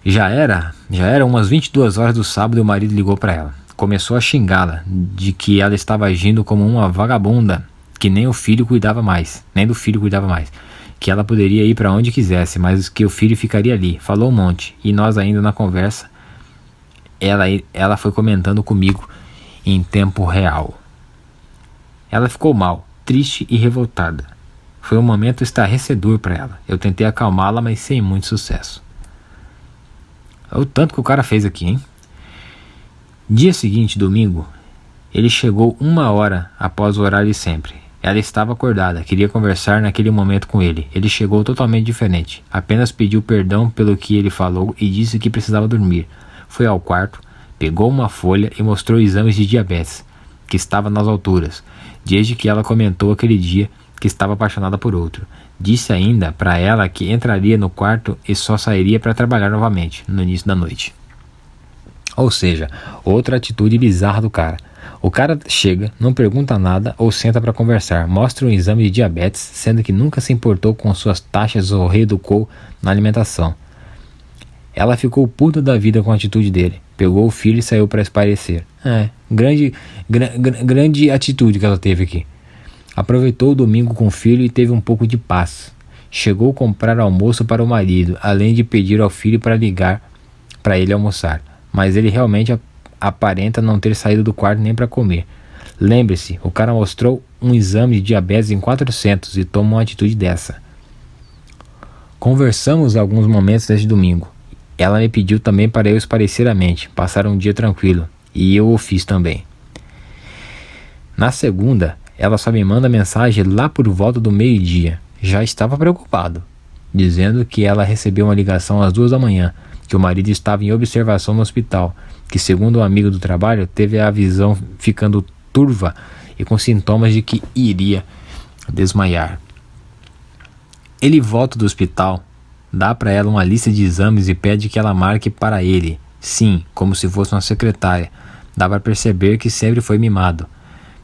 Já era umas 22 horas do sábado e o marido ligou para ela. Começou a xingá-la de que ela estava agindo como uma vagabunda, que nem do filho cuidava mais. Que ela poderia ir para onde quisesse, mas que o filho ficaria ali. Falou um monte. E nós ainda na conversa, ela foi comentando comigo em tempo real. Ela ficou mal, triste e revoltada. Foi um momento estarrecedor para ela. Eu tentei acalmá-la, mas sem muito sucesso. Olha o tanto que o cara fez aqui, hein? Dia seguinte, domingo, ele chegou 1 hora após o horário de sempre. Ela estava acordada, queria conversar naquele momento com ele. Ele chegou totalmente diferente. Apenas pediu perdão pelo que ele falou e disse que precisava dormir. Foi ao quarto, pegou uma folha e mostrou exames de diabetes, que estava nas alturas, desde que ela comentou aquele dia que estava apaixonada por outro. Disse ainda para ela que entraria no quarto e só sairia para trabalhar novamente, no início da noite. Ou seja, outra atitude bizarra do cara. O cara chega, não pergunta nada ou senta para conversar, mostra um exame de diabetes, sendo que nunca se importou com suas taxas ou reeducou na alimentação. Ela ficou puta da vida com a atitude dele. Pegou o filho e saiu para espairecer. Grande atitude que ela teve aqui. Aproveitou o domingo com o filho e teve um pouco de paz. Chegou a comprar almoço para o marido, além de pedir ao filho para ligar para ele almoçar. Mas ele realmente aparenta não ter saído do quarto nem para comer. Lembre-se, o cara mostrou um exame de diabetes em 400 e toma uma atitude dessa. Conversamos alguns momentos neste domingo. Ela me pediu também para eu esparecer a mente, passar um dia tranquilo, e eu o fiz também. Na segunda, ela só me manda mensagem lá por volta do meio-dia. Já estava preocupado, dizendo que ela recebeu uma ligação às 2 da manhã, que o marido estava em observação no hospital, que segundo um amigo do trabalho, teve a visão ficando turva e com sintomas de que iria desmaiar. Ele volta do hospital, dá para ela uma lista de exames e pede que ela marque para ele. Sim, como se fosse uma secretária. Dá para perceber que sempre foi mimado.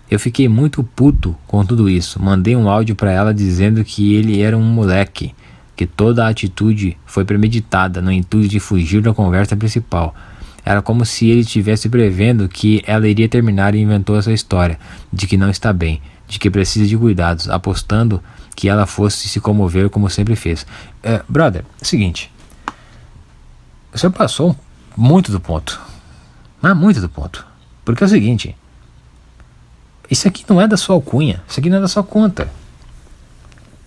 Eu fiquei muito puto com tudo isso. Mandei um áudio para ela dizendo que ele era um moleque, que toda a atitude foi premeditada no intuito de fugir da conversa principal. Era como se ele estivesse prevendo que ela iria terminar e inventou essa história, de que não está bem, de que precisa de cuidados, apostando que ela fosse se comover como sempre fez. Brother, é o seguinte, você passou muito do ponto, mas muito do ponto, porque é o seguinte, isso aqui não é da sua alcunha, isso aqui não é da sua conta,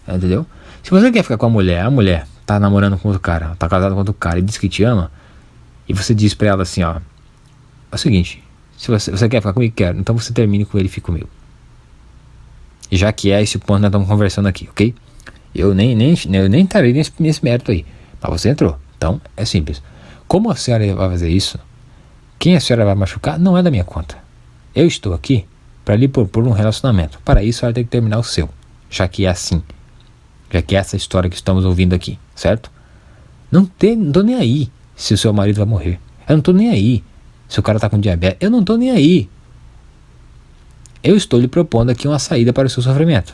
entendeu? Se você quer ficar com a mulher tá namorando com outro cara, tá casado com outro cara e diz que te ama, e você diz pra ela assim, ó, é o seguinte, se você quer ficar comigo, quero, então você termine com ele e fica comigo. Já que é esse ponto que nós estamos conversando aqui, ok? Eu nem estarei nesse mérito aí, mas você entrou, então é simples. Como a senhora vai fazer isso, quem a senhora vai machucar não é da minha conta. Eu estou aqui para lhe propor um relacionamento, para isso ela tem que terminar o seu, já que é assim, já que é essa história que estamos ouvindo aqui, certo? Não tô nem aí se o seu marido vai morrer, eu não tô nem aí se o cara tá com diabetes, eu não tô nem aí. Eu estou lhe propondo aqui uma saída para o seu sofrimento.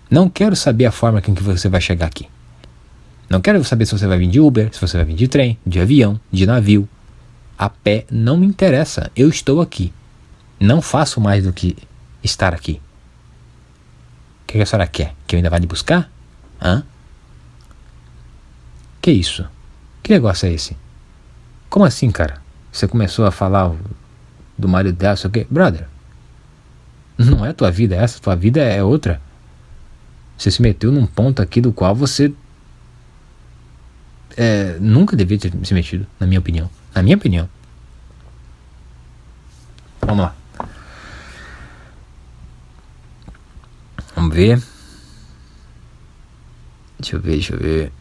Não quero saber a forma com que você vai chegar aqui. Não quero saber se você vai vir de Uber, se você vai vir de trem, de avião, de navio. A pé não me interessa. Eu estou aqui. Não faço mais do que estar aqui. O que a senhora quer? Que eu ainda vá lhe buscar? Hã? Que isso? Que negócio é esse? Como assim, cara? Você começou a falar do marido dela, sei o quê? Brother, não é tua vida essa, tua vida é outra. Você se meteu num ponto aqui do qual você nunca devia ter se metido, na minha opinião. Na minha opinião. Vamos lá. Vamos ver. Deixa eu ver.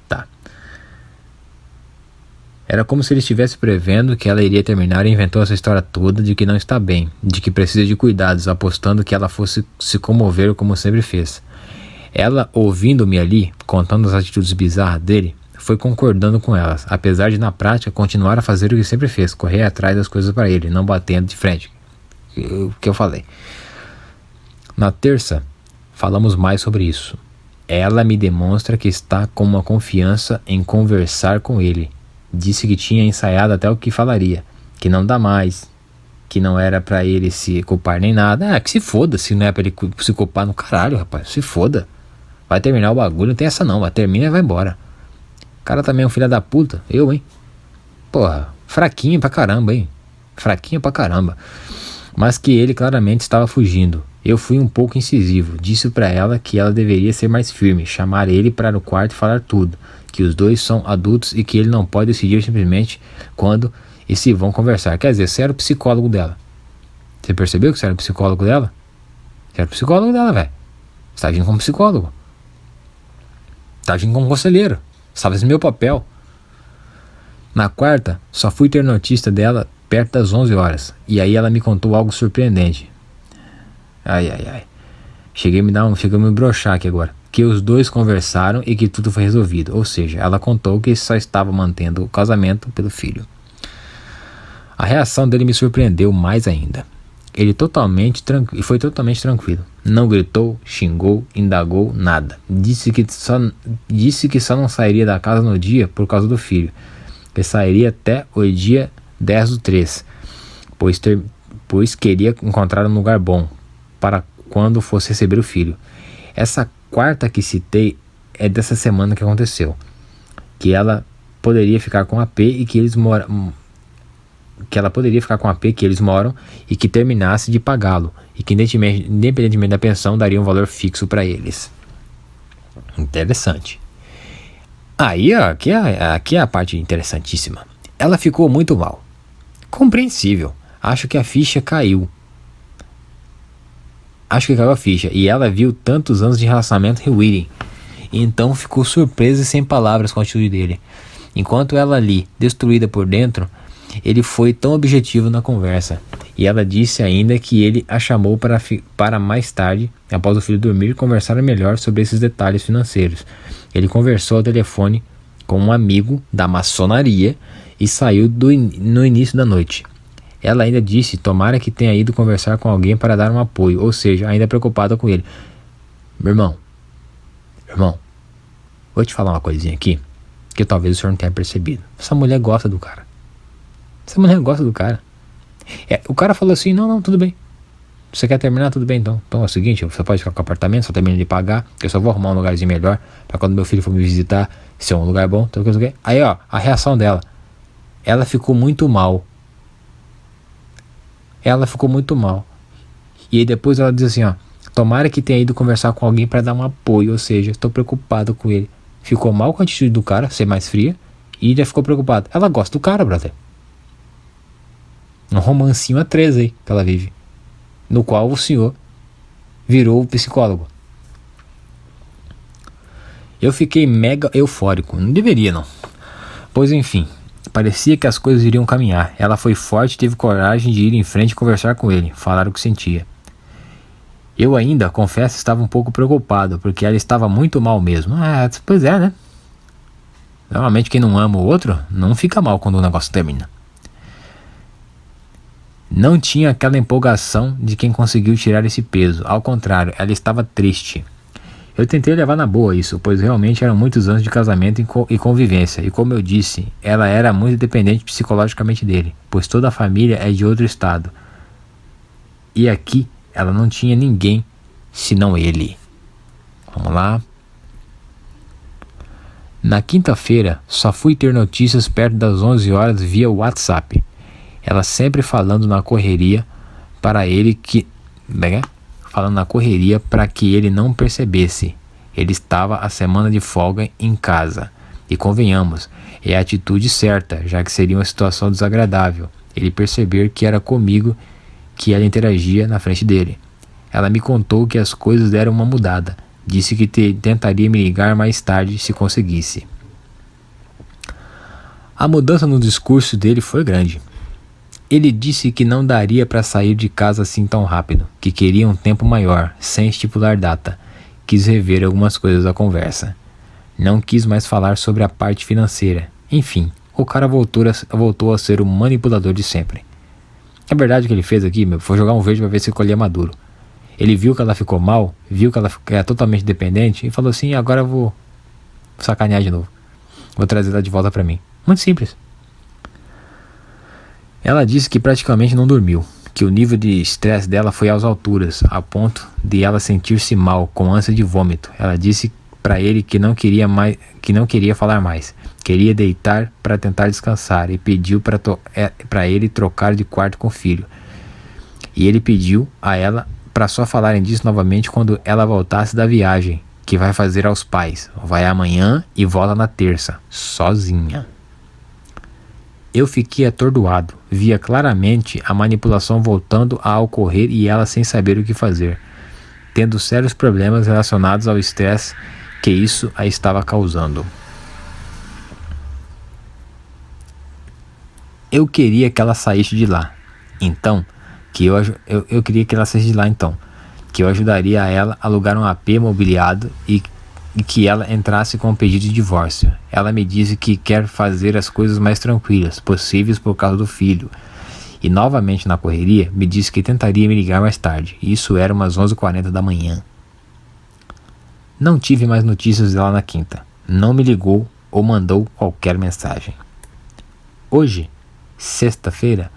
Tá. Era como se ele estivesse prevendo que ela iria terminar e inventou essa história toda de que não está bem, de que precisa de cuidados, apostando que ela fosse se comover como sempre fez. Ela, ouvindo-me ali, contando as atitudes bizarras dele, foi concordando com elas, apesar de na prática continuar a fazer o que sempre fez, correr atrás das coisas para ele, não batendo de frente. O que eu falei. Na terça, falamos mais sobre isso. Ela me demonstra que está com uma confiança em conversar com ele. Disse que tinha ensaiado até o que falaria, que não dá mais, que não era pra ele se culpar nem nada. Que se foda, se não é pra ele se culpar no caralho, rapaz, se foda. Vai terminar o bagulho, não tem essa não, vai termina e vai embora. O cara também é um filho da puta, hein? Porra, fraquinho pra caramba, hein? Fraquinho pra caramba. Mas que ele claramente estava fugindo. Eu fui um pouco incisivo, disse pra ela que ela deveria ser mais firme, chamar ele para o quarto e falar tudo, que os dois são adultos e que ele não pode decidir simplesmente quando e se vão conversar. Quer dizer, você era o psicólogo dela. Você percebeu que você era o psicólogo dela? Você era o psicólogo dela, velho. Você tá agindo como psicólogo. Tá agindo como conselheiro. Você tá fazendo meu papel. Na quarta, só fui ter notícia dela perto das 11 horas. E aí ela me contou algo surpreendente. Ai. Cheguei a me broxar aqui agora. Que os dois conversaram e que tudo foi resolvido. Ou seja, ela contou que só estava mantendo o casamento pelo filho. A reação dele me surpreendeu mais ainda. Ele foi totalmente tranquilo. Não gritou, xingou, indagou, nada. Disse que só não sairia da casa no dia por causa do filho. Que sairia até o dia 10/3, pois queria encontrar um lugar bom para quando fosse receber o filho. Essa quarta que citei é dessa semana que aconteceu. Que ela poderia ficar com o AP e que ela poderia ficar com o AP que eles moram e que terminasse de pagá-lo e que independentemente da pensão daria um valor fixo para eles. Interessante. Aí, ó, aqui é a parte interessantíssima. Ela ficou muito mal. Compreensível. Acho que a ficha caiu. Acho que caiu a ficha. E ela viu tantos anos de relacionamento ruírem. Então ficou surpresa e sem palavras com a atitude dele. Enquanto ela ali, destruída por dentro, ele foi tão objetivo na conversa. E ela disse ainda que ele a chamou para mais tarde, após o filho dormir, conversar melhor sobre esses detalhes financeiros. Ele conversou ao telefone com um amigo da maçonaria e saiu no início da noite. Ela ainda disse, tomara que tenha ido conversar com alguém para dar um apoio, ou seja, ainda preocupada com ele. Meu irmão, vou te falar uma coisinha aqui, que talvez o senhor não tenha percebido. Essa mulher gosta do cara. O cara falou assim, não, tudo bem. Você quer terminar? Tudo bem, então. Então é o seguinte, você pode ficar com o apartamento, só termina de pagar, que eu só vou arrumar um lugarzinho melhor, para quando meu filho for me visitar, ser um lugar bom. Então, aí, ó, a reação dela. Ela ficou muito mal. E aí depois ela diz assim, ó, tomara que tenha ido conversar com alguém para dar um apoio, ou seja, estou preocupado com ele. Ficou mal com a atitude do cara, ser mais fria, e já ficou preocupada. Ela gosta do cara, brother. Um romancinho a 3 aí que ela vive, no qual o senhor virou o psicólogo. Eu fiquei mega eufórico. Não deveria, não. Pois enfim, parecia que as coisas iriam caminhar. Ela foi forte e teve coragem de ir em frente e conversar com ele, falar o que sentia. Eu ainda, confesso, estava um pouco preocupado, porque ela estava muito mal mesmo. Pois é, né? Normalmente quem não ama o outro, não fica mal quando o negócio termina. Não tinha aquela empolgação de quem conseguiu tirar esse peso. Ao contrário, ela estava triste. Eu tentei levar na boa isso, pois realmente eram muitos anos de casamento e convivência. E como eu disse, ela era muito dependente psicologicamente dele, pois toda a família é de outro estado. E aqui ela não tinha ninguém senão ele. Vamos lá. Na quinta-feira, só fui ter notícias perto das 11 horas via WhatsApp. Ela sempre falando na correria para que ele não percebesse. Ele estava a semana de folga em casa. E convenhamos, é a atitude certa, já que seria uma situação desagradável ele perceber que era comigo que ela interagia na frente dele. Ela me contou que as coisas deram uma mudada. Disse que tentaria me ligar mais tarde se conseguisse. A mudança no discurso dele foi grande. Ele disse que não daria para sair de casa assim tão rápido, que queria um tempo maior, sem estipular data. Quis rever algumas coisas da conversa. Não quis mais falar sobre a parte financeira. Enfim, o cara voltou a ser o manipulador de sempre. A verdade que ele fez aqui, foi jogar um verde para ver se colhia maduro. Ele viu que ela ficou mal, viu que ela é totalmente dependente e falou assim, agora eu vou sacanear de novo. Vou trazer ela de volta para mim. Muito simples. Ela disse que praticamente não dormiu, que o nível de estresse dela foi às alturas, a ponto de ela sentir-se mal, com ânsia de vômito. Ela disse para ele que não queria falar mais, queria deitar para tentar descansar e pediu para ele trocar de quarto com o filho. E ele pediu a ela para só falarem disso novamente quando ela voltasse da viagem que vai fazer aos pais. Vai amanhã e volta na terça, sozinha. Eu fiquei atordoado, via claramente a manipulação voltando a ocorrer e ela sem saber o que fazer, tendo sérios problemas relacionados ao estresse que isso a estava causando. Eu queria que ela saísse de lá, que eu ajudaria a ela a alugar um AP mobiliado e que ela entrasse com um pedido de divórcio. Ela me disse que quer fazer as coisas mais tranquilas possíveis por causa do filho. E novamente na correria, me disse que tentaria me ligar mais tarde. Isso era umas 11h40 da manhã. Não tive mais notícias dela na quinta. Não me ligou ou mandou qualquer mensagem. Hoje, sexta-feira,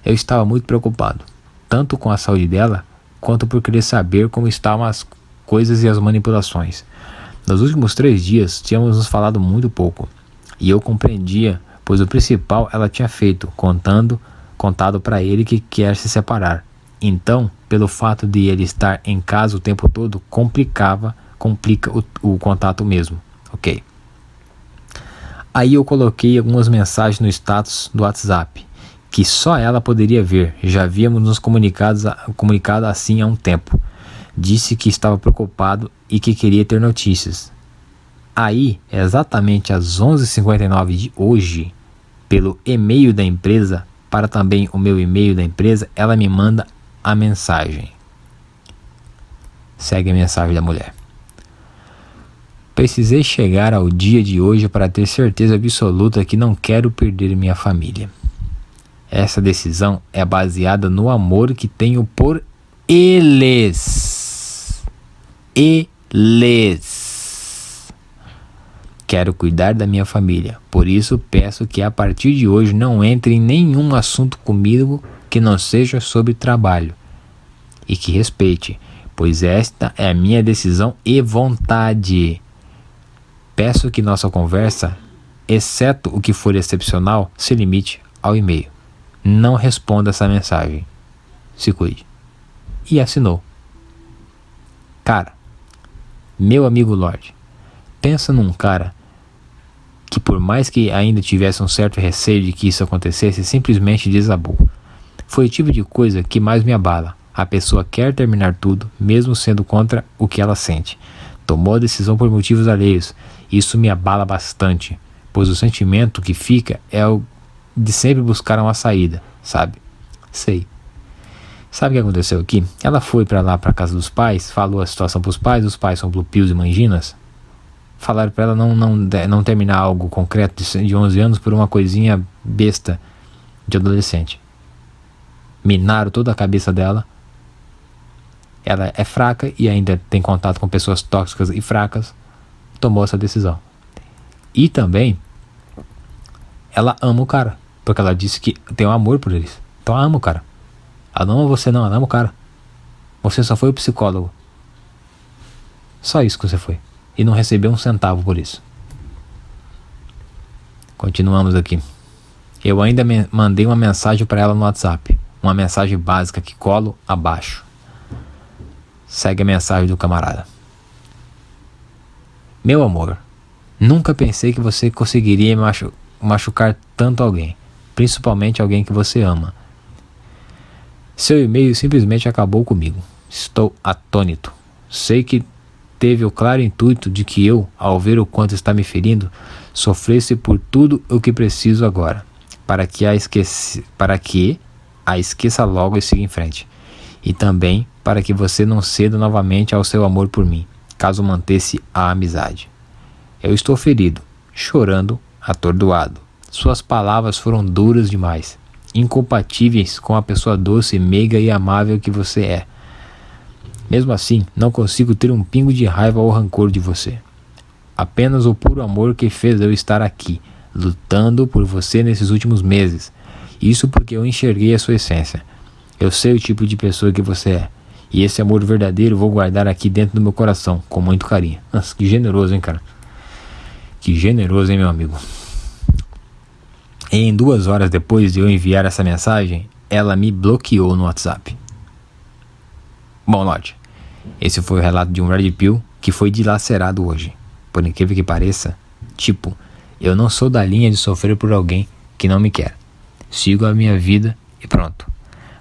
eu estava muito preocupado, tanto com a saúde dela, quanto por querer saber como estavam as coisas e as manipulações. Nos últimos 3 dias, tínhamos nos falado muito pouco. E eu compreendia, pois o principal ela tinha feito, contado para ele que quer se separar. Então, pelo fato de ele estar em casa o tempo todo, complica o contato mesmo. Ok. Aí eu coloquei algumas mensagens no status do WhatsApp, que só ela poderia ver. Já havíamos nos comunicado assim há um tempo. Disse que estava preocupado e que queria ter notícias. Aí, exatamente às 11h59 de hoje, pelo e-mail da empresa, para também o meu e-mail da empresa, ela me manda a mensagem. Segue a mensagem da mulher. Precisei chegar ao dia de hoje para ter certeza absoluta que não quero perder minha família. Essa decisão é baseada no amor que tenho por eles. Quero cuidar da minha família, por isso peço que a partir de hoje não entre em nenhum assunto comigo que não seja sobre trabalho. E que respeite, pois esta é a minha decisão e vontade. Peço que nossa conversa, exceto o que for excepcional, se limite ao e-mail. Não responda essa mensagem. Se cuide. E assinou. Cara, meu amigo Lorde, pensa num cara que, por mais que ainda tivesse um certo receio de que isso acontecesse, simplesmente desabou. Foi o tipo de coisa que mais me abala. A pessoa quer terminar tudo, mesmo sendo contra o que ela sente. Tomou a decisão por motivos alheios. Isso me abala bastante, pois o sentimento que fica é o de sempre buscar uma saída, sabe? Sei. Sabe o que aconteceu aqui? Ela foi para casa dos pais, falou a situação para os pais são blue pills e manginas. Falaram para ela não terminar algo concreto de 11 anos por uma coisinha besta de adolescente. Minaram toda a cabeça dela. Ela é fraca e ainda tem contato com pessoas tóxicas e fracas. Tomou essa decisão. E também ela ama o cara, porque ela disse que tem um amor por eles. Então ela ama o cara. Ela não ama você não, ela ama o cara. Você só foi o psicólogo. Só isso que você foi. E não recebeu um centavo por isso. Continuamos aqui. Eu ainda mandei uma mensagem para ela no WhatsApp. Uma mensagem básica que colo abaixo. Segue a mensagem do camarada. Meu amor, nunca pensei que você conseguiria machucar tanto alguém, principalmente alguém que você ama. Seu e-mail simplesmente acabou comigo. Estou atônito. Sei que teve o claro intuito de que eu, ao ver o quanto está me ferindo, sofresse por tudo o que preciso agora, para que a esqueça logo e siga em frente. E também para que você não ceda novamente ao seu amor por mim, caso mantesse a amizade. Eu estou ferido, chorando, atordoado. Suas palavras foram duras demais, incompatíveis com a pessoa doce, meiga e amável que você é. Mesmo assim, não consigo ter um pingo de raiva ou rancor de você. Apenas o puro amor que fez eu estar aqui, lutando por você nesses últimos meses. Isso porque eu enxerguei a sua essência. Eu sei o tipo de pessoa que você é. E esse amor verdadeiro vou guardar aqui dentro do meu coração, com muito carinho. Nossa, que generoso, hein, cara? Que generoso, hein, meu amigo? E em 2 horas depois de eu enviar essa mensagem, ela me bloqueou no WhatsApp. Bom, Lorde, esse foi o relato de um Red Pill que foi dilacerado hoje. Por incrível que pareça, eu não sou da linha de sofrer por alguém que não me quer. Sigo a minha vida e pronto.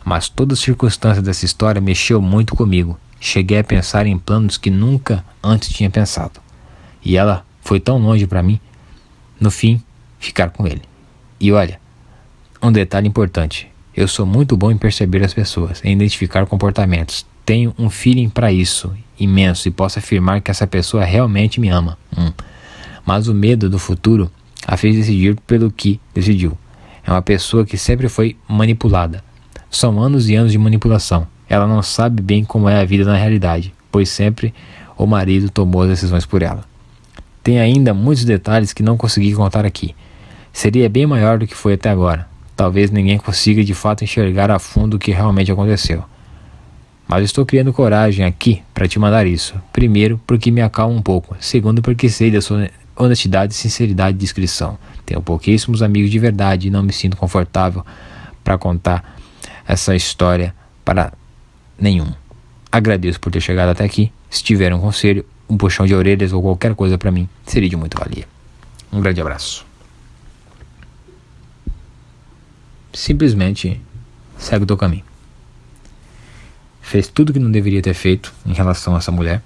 Mas toda a circunstância dessa história mexeu muito comigo. Cheguei a pensar em planos que nunca antes tinha pensado. E ela foi tão longe para mim, no fim, ficar com ele. E olha, um detalhe importante. Eu sou muito bom em perceber as pessoas, em identificar comportamentos. Tenho um feeling para isso, imenso, e posso afirmar que essa pessoa realmente me ama. Mas o medo do futuro a fez decidir pelo que decidiu. É uma pessoa que sempre foi manipulada. São anos e anos de manipulação. Ela não sabe bem como é a vida na realidade, pois sempre o marido tomou as decisões por ela. Tem ainda muitos detalhes que não consegui contar aqui. Seria bem maior do que foi até agora. Talvez ninguém consiga de fato enxergar a fundo o que realmente aconteceu. Mas estou criando coragem aqui para te mandar isso. Primeiro, porque me acalma um pouco. Segundo, porque sei da sua honestidade, sinceridade e discrição. Tenho pouquíssimos amigos de verdade e não me sinto confortável para contar essa história para nenhum. Agradeço por ter chegado até aqui. Se tiver um conselho, um puxão de orelhas ou qualquer coisa para mim, seria de muita valia. Um grande abraço. Simplesmente segue o teu caminho. Fez tudo que não deveria ter feito em relação a essa mulher.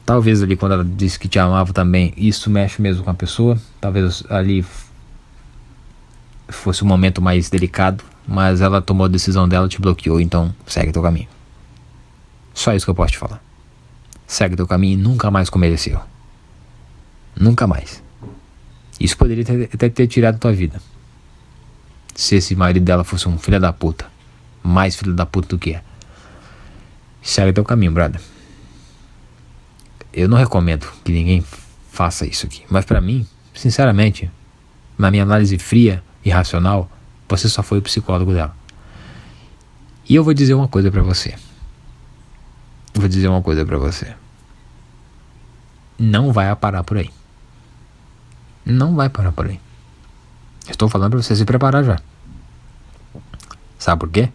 Talvez ali quando ela disse que te amava também, isso mexe mesmo com a pessoa. Talvez ali fosse um momento mais delicado, mas ela tomou a decisão dela, te bloqueou, então segue teu caminho. Só isso que eu posso te falar. Segue teu caminho e nunca mais cometa esse erro. Nunca mais. Isso poderia até ter tirado tua vida. Se esse marido dela fosse um filho da puta. Mais filho da puta do que é. Segue teu caminho, brother. Eu não recomendo que ninguém faça isso aqui. Mas pra mim, sinceramente, na minha análise fria e racional, você só foi o psicólogo dela. E eu vou dizer uma coisa pra você. Não vai parar por aí. Não vai parar por aí. Estou falando pra você se preparar já. Sabe por quê?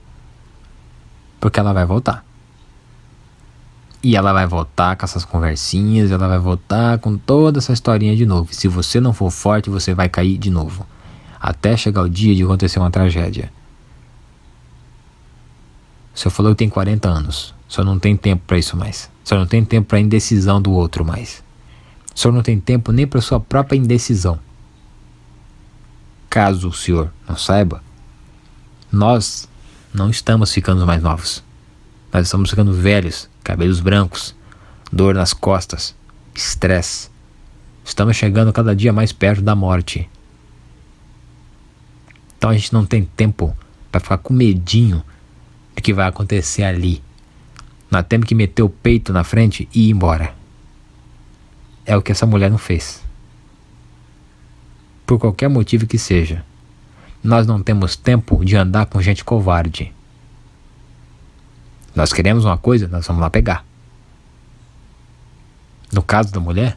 Porque ela vai voltar. E ela vai voltar com essas conversinhas, ela vai voltar com toda essa historinha de novo. Se você não for forte, você vai cair de novo. Até chegar o dia de acontecer uma tragédia. O senhor falou que tem 40 anos. O senhor não tem tempo pra isso mais. O senhor não tem tempo pra indecisão do outro mais. O senhor não tem tempo nem pra sua própria indecisão. Caso o senhor não saiba, nós não estamos ficando mais novos. Nós estamos ficando velhos, cabelos brancos, dor nas costas, estresse. Estamos chegando cada dia mais perto da morte. Então a gente não tem tempo para ficar com medinho do que vai acontecer ali. Nós temos que meter o peito na frente e ir embora. É o que essa mulher não fez. Por qualquer motivo que seja. Nós não temos tempo de andar com gente covarde. Nós queremos uma coisa, nós vamos lá pegar. No caso da mulher,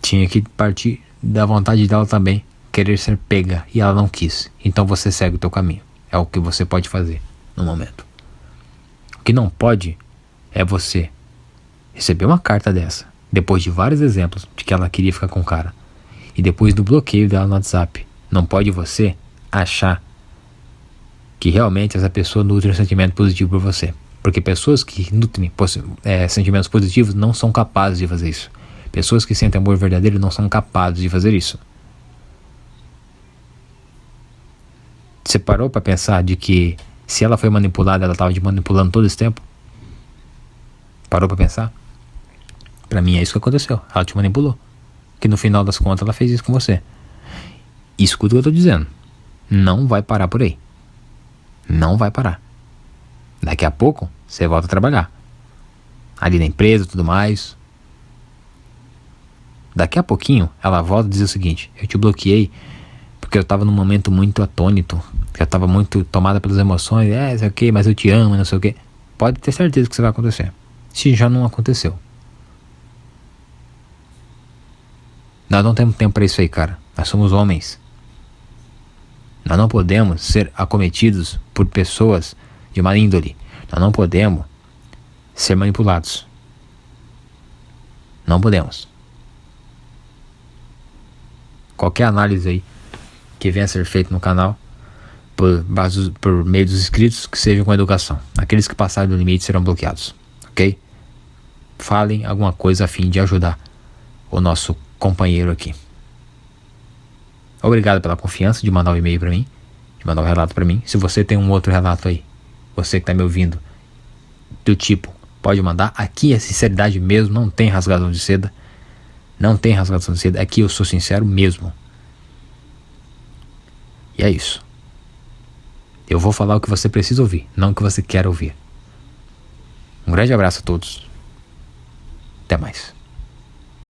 tinha que partir da vontade dela também, querer ser pega, e ela não quis. Então você segue o teu caminho. É o que você pode fazer no momento. O que não pode é você receber uma carta dessa, depois de vários exemplos de que ela queria ficar com o cara, e depois do bloqueio dela no WhatsApp. Não pode você achar que realmente essa pessoa nutre um sentimento positivo por você. Porque pessoas que nutrem sentimentos positivos não são capazes de fazer isso. Pessoas que sentem amor verdadeiro não são capazes de fazer isso. Você parou pra pensar de que se ela foi manipulada, ela estava te manipulando todo esse tempo? Parou pra pensar? Pra mim é isso que aconteceu. Ela te manipulou. Que no final das contas ela fez isso com você. Escuta o que eu tô dizendo. Não vai parar por aí. Não vai parar. Daqui a pouco você volta a trabalhar. Ali na empresa e tudo mais. Daqui a pouquinho ela volta e diz o seguinte: eu te bloqueei porque eu tava num momento muito atônito. Eu tava muito tomada pelas emoções. Sei o que, mas eu te amo, não sei o que. Pode ter certeza que isso vai acontecer. Se já não aconteceu. Nós não temos tempo pra isso aí, cara. Nós somos homens. Nós não podemos ser acometidos por pessoas de má índole. Nós não podemos ser manipulados. Não podemos. Qualquer análise aí que venha a ser feita no canal, por meio dos inscritos, que seja com educação. Aqueles que passarem do limite serão bloqueados. Ok? Falem alguma coisa a fim de ajudar o nosso companheiro aqui. Obrigado pela confiança de mandar um e-mail pra mim, de mandar um relato pra mim. Se você tem um outro relato aí, você que tá me ouvindo, do tipo, pode mandar. Aqui é sinceridade mesmo, não tem rasgação de seda. Não tem rasgação de seda. Aqui eu sou sincero mesmo. E é isso. Eu vou falar o que você precisa ouvir, não o que você quer ouvir. Um grande abraço a todos. Até mais.